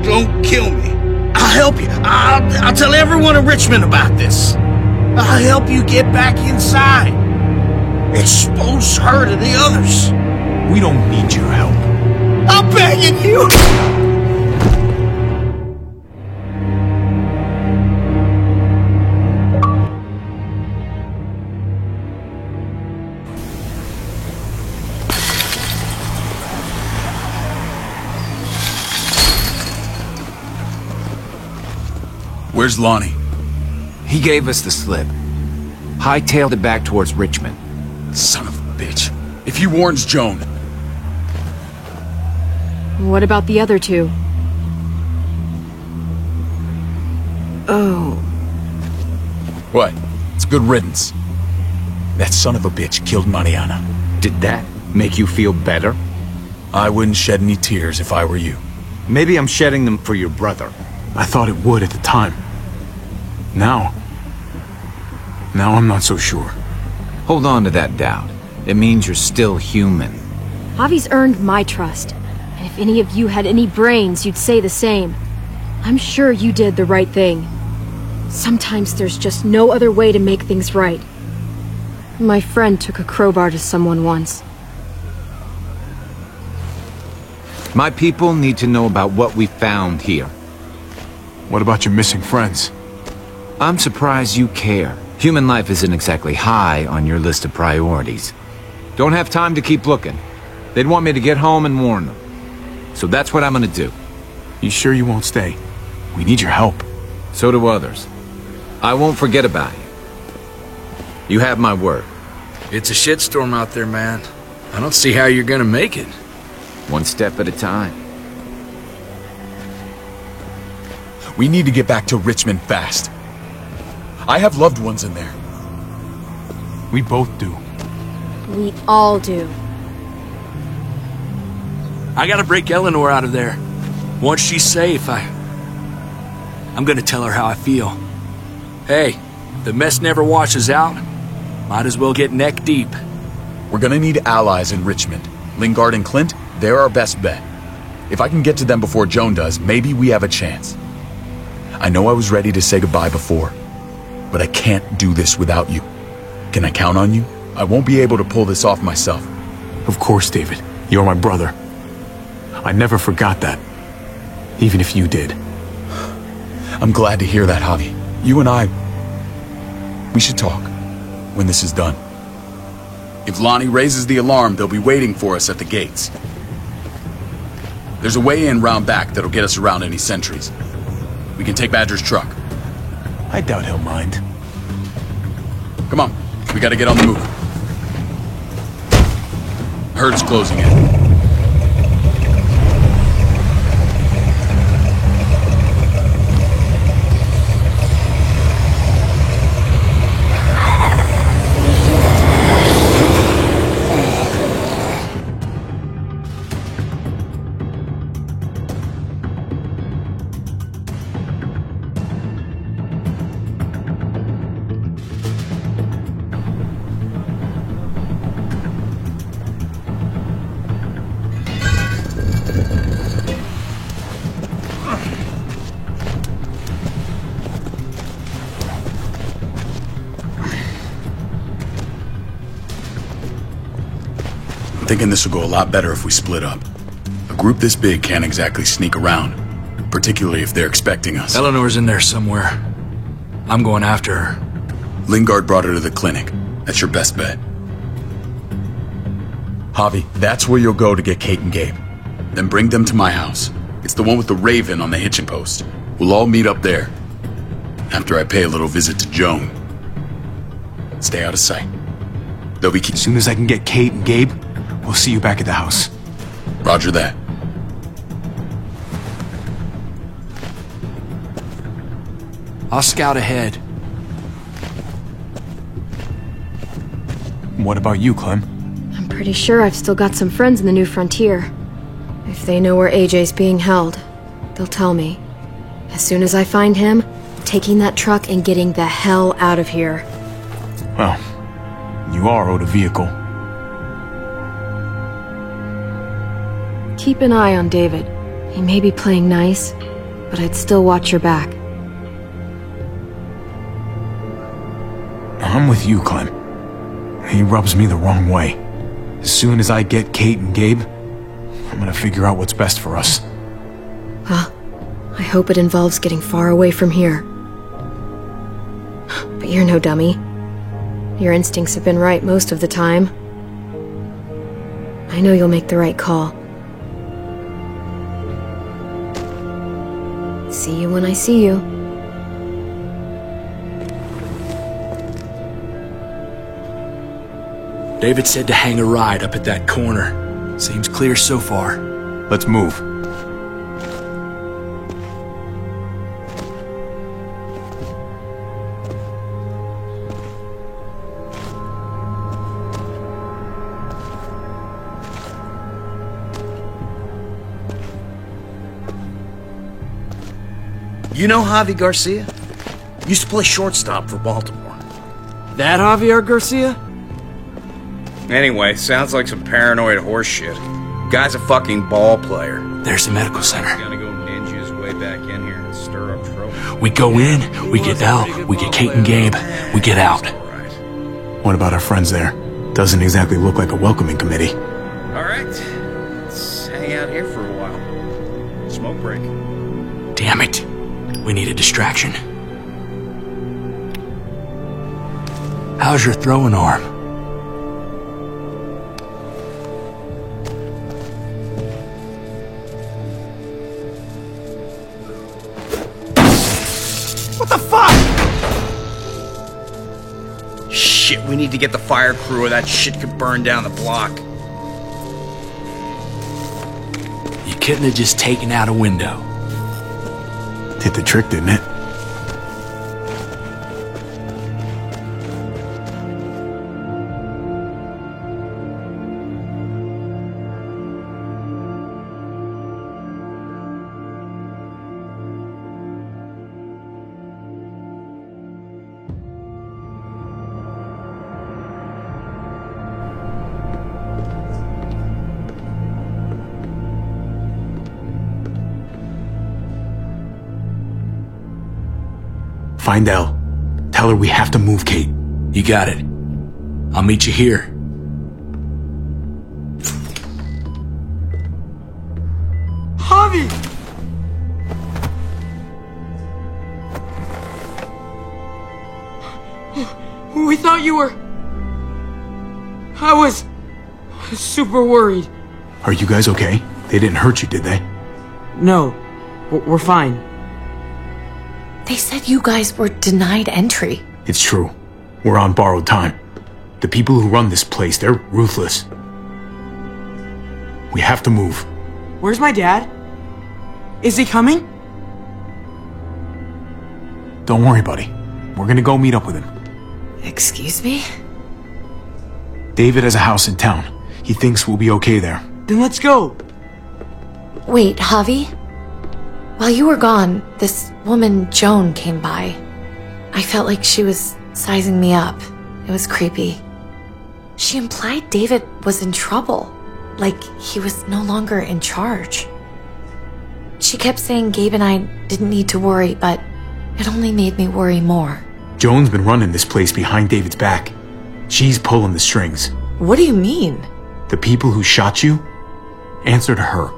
don't kill me. I'll help you. I'll tell everyone in Richmond about this. I'll help you get back inside. Expose her to the others. We don't need your help. I'm begging you! Where's Lonnie? He gave us the slip. Hightailed it back towards Richmond. Son of a bitch. If he warns Joan... What about the other two? Oh. What? It's good riddance. That son of a bitch killed Mariana. Did that make you feel better? I wouldn't shed any tears if I were you. Maybe I'm shedding them for your brother. I thought it would at the time. Now I'm not so sure. Hold on to that doubt. It means you're still human. Javi's earned my trust. And if any of you had any brains, you'd say the same. I'm sure you did the right thing. Sometimes there's just no other way to make things right. My friend took a crowbar to someone once. My people need to know about what we found here. What about your missing friends? I'm surprised you care. Human life isn't exactly high on your list of priorities. Don't have time to keep looking. They'd want me to get home and warn them. So that's what I'm gonna do. You sure you won't stay? We need your help. So do others. I won't forget about you. You have my word. It's a shitstorm out there, man. I don't see how you're gonna make it. One step at a time. We need to get back to Richmond fast. I have loved ones in there. We both do. We all do. I gotta break Eleanor out of there. Once she's safe, I'm gonna tell her how I feel. Hey, the mess never washes out. Might as well get neck deep. We're gonna need allies in Richmond. Lingard and Clint, they're our best bet. If I can get to them before Joan does, maybe we have a chance. I know I was ready to say goodbye before, but I can't do this without you. Can I count on you? I won't be able to pull this off myself. Of course, David. You're my brother. I never forgot that. Even if you did. I'm glad to hear that, Javi. You and I... we should talk when this is done. If Lonnie raises the alarm, they'll be waiting for us at the gates. There's a way in round back that'll get us around any sentries. We can take Badger's truck. I doubt he'll mind. Come on, we gotta get on the move. Herd's closing in. thinking this will go a lot better if we split up. A group this big can't exactly sneak around, particularly if they're expecting us. Eleanor's in there somewhere. I'm going after her. Lingard brought her to the clinic. That's your best bet. Javi, that's where you'll go to get Kate and Gabe. Then bring them to my house. It's the one with the raven on the hitching post. We'll all meet up there. After I pay a little visit to Joan. Stay out of sight. They'll be As soon as I can get Kate and Gabe, we'll see you back at the house. Roger that. I'll scout ahead. What about you, Clem? I'm pretty sure I've still got some friends in the New Frontier. If they know where AJ's being held, they'll tell me. As soon as I find him, taking that truck and getting the hell out of here. Well, you are owed a vehicle. Keep an eye on David. He may be playing nice, but I'd still watch your back. I'm with you, Clem. He rubs me the wrong way. As soon as I get Kate and Gabe, I'm gonna figure out what's best for us. Well, I hope it involves getting far away from here. But you're no dummy. Your instincts have been right most of the time. I know you'll make the right call. See you when I see you. David said to hang a ride up at that corner. Seems clear so far. Let's move. You know Javi Garcia? Used to play shortstop for Baltimore. That Javier Garcia? Anyway, sounds like some paranoid horse shit. Guy's a fucking ball player. There's the medical center. Gonna go ninja his way back in here and stir up trouble. We go in, we get out, we get Kate and Gabe, we get out. What about our friends there? Doesn't exactly look like a welcoming committee. Alright, let's hang out here for a while. Smoke break. Damn it. We need a distraction. How's your throwing arm? What the fuck? Shit, we need to get the fire crew or that shit could burn down the block. You couldn't have just taken out a window. Did the trick, didn't it? Find Elle. Tell her we have to move Kate. You got it. I'll meet you here. Javi! We thought you were... I was... super worried. Are you guys okay? They didn't hurt you, did they? No, we're fine. They said you guys were denied entry. It's true. We're on borrowed time. The people who run this place, they're ruthless. We have to move. Where's my dad? Is he coming? Don't worry, buddy. We're gonna go meet up with him. Excuse me? David has a house in town. He thinks we'll be okay there. Then let's go. Wait, Javi? While you were gone, this woman, Joan, came by. I felt like she was sizing me up. It was creepy. She implied David was in trouble. Like he was no longer in charge. She kept saying Gabe and I didn't need to worry, but it only made me worry more. Joan's been running this place behind David's back. She's pulling the strings. What do you mean? The people who shot you answer to her.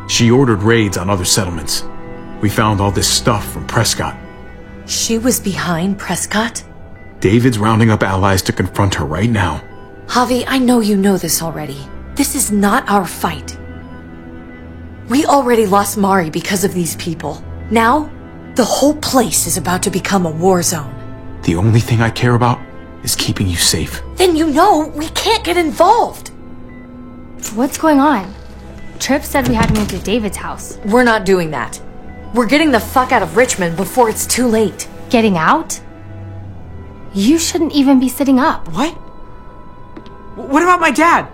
She ordered raids on other settlements. We found all this stuff from Prescott. She was behind Prescott? David's rounding up allies to confront her right now. Javi, I know you know this already. This is not our fight. We already lost Mari because of these people. Now, the whole place is about to become a war zone. The only thing I care about is keeping you safe. Then you know we can't get involved. What's going on? Tripp said we had to move to David's house. We're not doing that. We're getting the fuck out of Richmond before it's too late. Getting out? You shouldn't even be sitting up. What? What about my dad?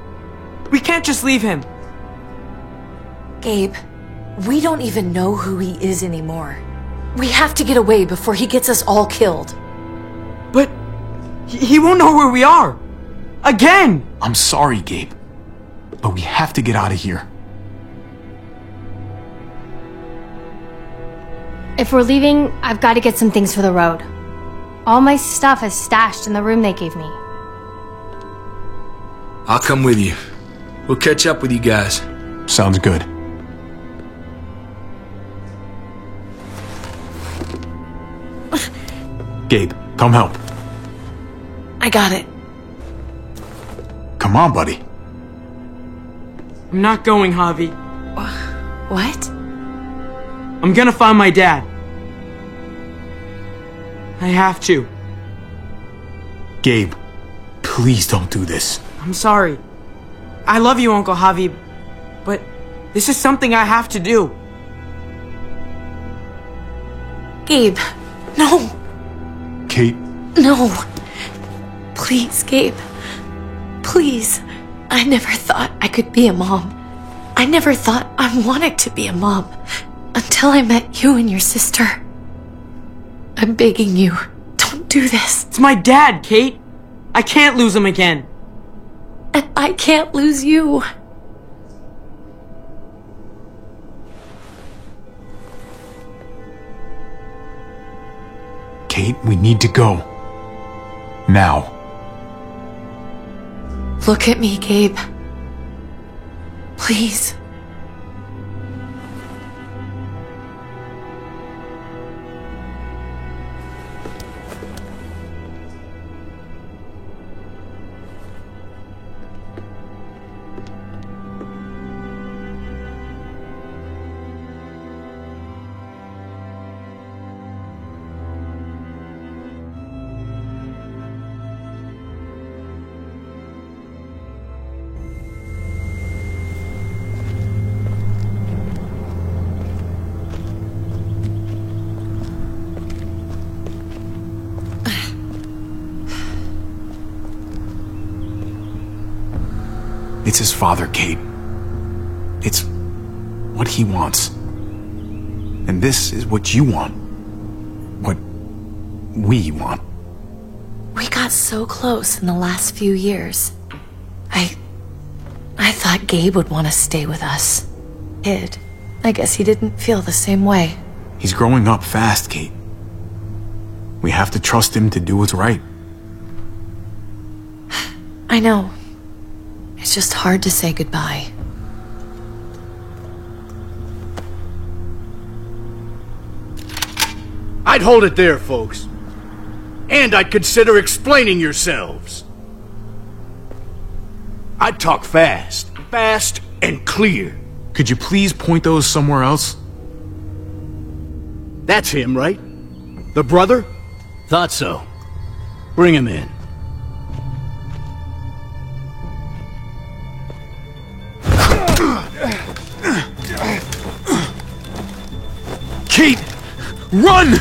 We can't just leave him. Gabe, we don't even know who he is anymore. We have to get away before he gets us all killed. But he won't know where we are. Again! I'm sorry, Gabe. But we have to get out of here. If we're leaving, I've got to get some things for the road. All my stuff is stashed in the room they gave me. I'll come with you. We'll catch up with you guys. Sounds good. Gabe, come help. I got it. Come on, buddy. I'm not going, Javi. What? I'm gonna find my dad. I have to. Gabe, please don't do this. I'm sorry. I love you, Uncle Javi, but this is something I have to do. Gabe, no. Kate. No. Please, Gabe. Please. I never thought I could be a mom. I never thought I wanted to be a mom. Until I met you and your sister. I'm begging you, don't do this. It's my dad, Kate. I can't lose him again. And I can't lose you. Kate, we need to go. Now. Look at me, Gabe. Please. It's his father, Kate. It's what he wants. And this is what you want. What we want. We got so close in the last few years. I thought Gabe would want to stay with us. Kid, I guess he didn't feel the same way. He's growing up fast, Kate. We have to trust him to do what's right. I know. It's just hard to say goodbye. I'd hold it there, folks. And I'd consider explaining yourselves. I'd talk fast. Fast and clear. Could you please point those somewhere else? That's him, right? The brother? Thought so. Bring him in. Kate! Run!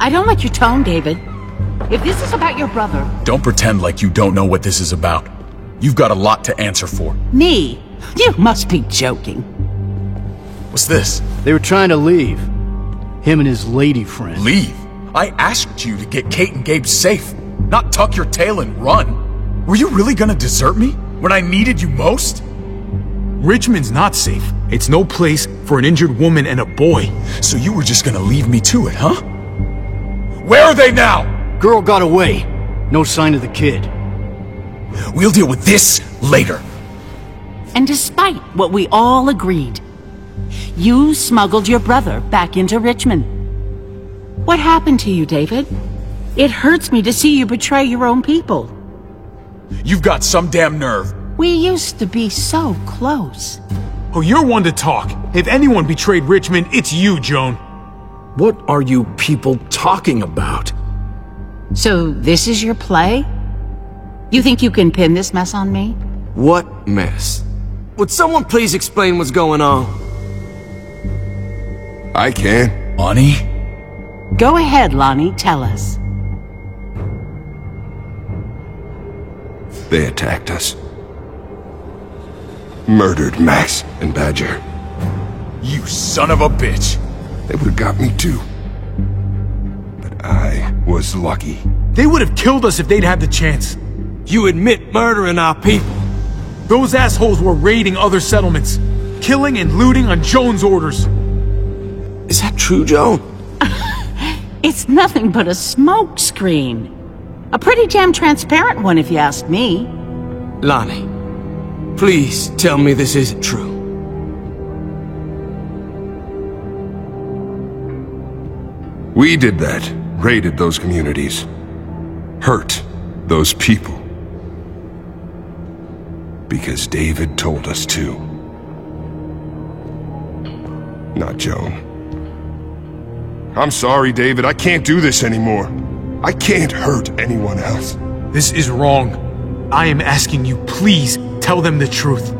I don't like your tone, David. If this is about your brother... Don't pretend like you don't know what this is about. You've got a lot to answer for. Me? You must be joking. What's this? They were trying to leave. Him and his lady friend. Leave? I asked you to get Kate and Gabe safe, not tuck your tail and run. Were you really gonna desert me when I needed you most? Richmond's not safe. It's no place for an injured woman and a boy. So you were just gonna leave me to it, huh? Where are they now? Girl got away. No sign of the kid. We'll deal with this later. And despite what we all agreed, you smuggled your brother back into Richmond. What happened to you, David? It hurts me to see you betray your own people. You've got some damn nerve. We used to be so close. Oh, you're one to talk. If anyone betrayed Richmond, it's you, Joan. What are you people talking about? So this is your play? You think you can pin this mess on me? What mess? Would someone please explain what's going on? I can. Lonnie? Go ahead, Lonnie, tell us. They attacked us. Murdered Max and Badger. You son of a bitch! They would have got me too. But I was lucky. They would have killed us if they'd had the chance. You admit murdering our people. Those assholes were raiding other settlements, killing and looting on Joan's orders. Is that true, Joan? It's nothing but a smoke screen. A pretty damn transparent one, if you ask me. Lonnie, please tell me this isn't true. We did that. Raided those communities. Hurt those people. Because David told us to. Not Joan. I'm sorry, David. I can't do this anymore. I can't hurt anyone else. This is wrong. I am asking you, please tell them the truth.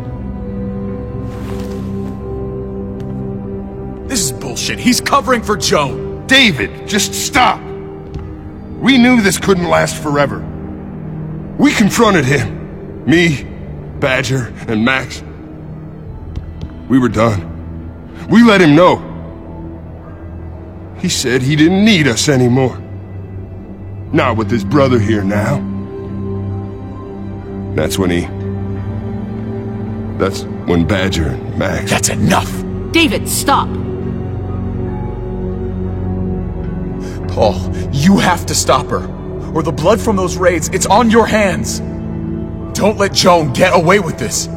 This is bullshit. He's covering for Joan. David, just stop. We knew this couldn't last forever. We confronted him. Me, Badger, and Max. We were done. We let him know. He said he didn't need us anymore. Not with his brother here now. That's when Badger and Max... That's enough! David, stop! Paul, you have to stop her. Or the blood from those raids, it's on your hands. Don't let Joan get away with this.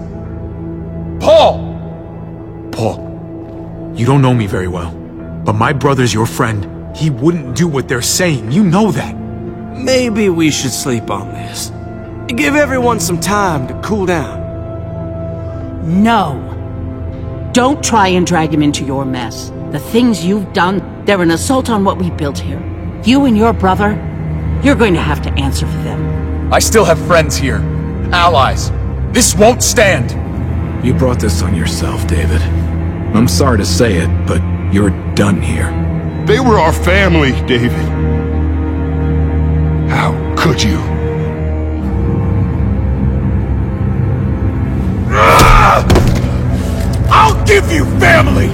Paul! Paul, you don't know me very well. But my brother's your friend. He wouldn't do what they're saying. You know that. Maybe we should sleep on this. Give everyone some time to cool down. No. Don't try and drag him into your mess. The things you've done, they're an assault on what we built here. You and your brother, you're going to have to answer for them. I still have friends here. Allies. This won't stand. You brought this on yourself, David. I'm sorry to say it, but you're done here. They were our family, David. How could you? I'll give you family!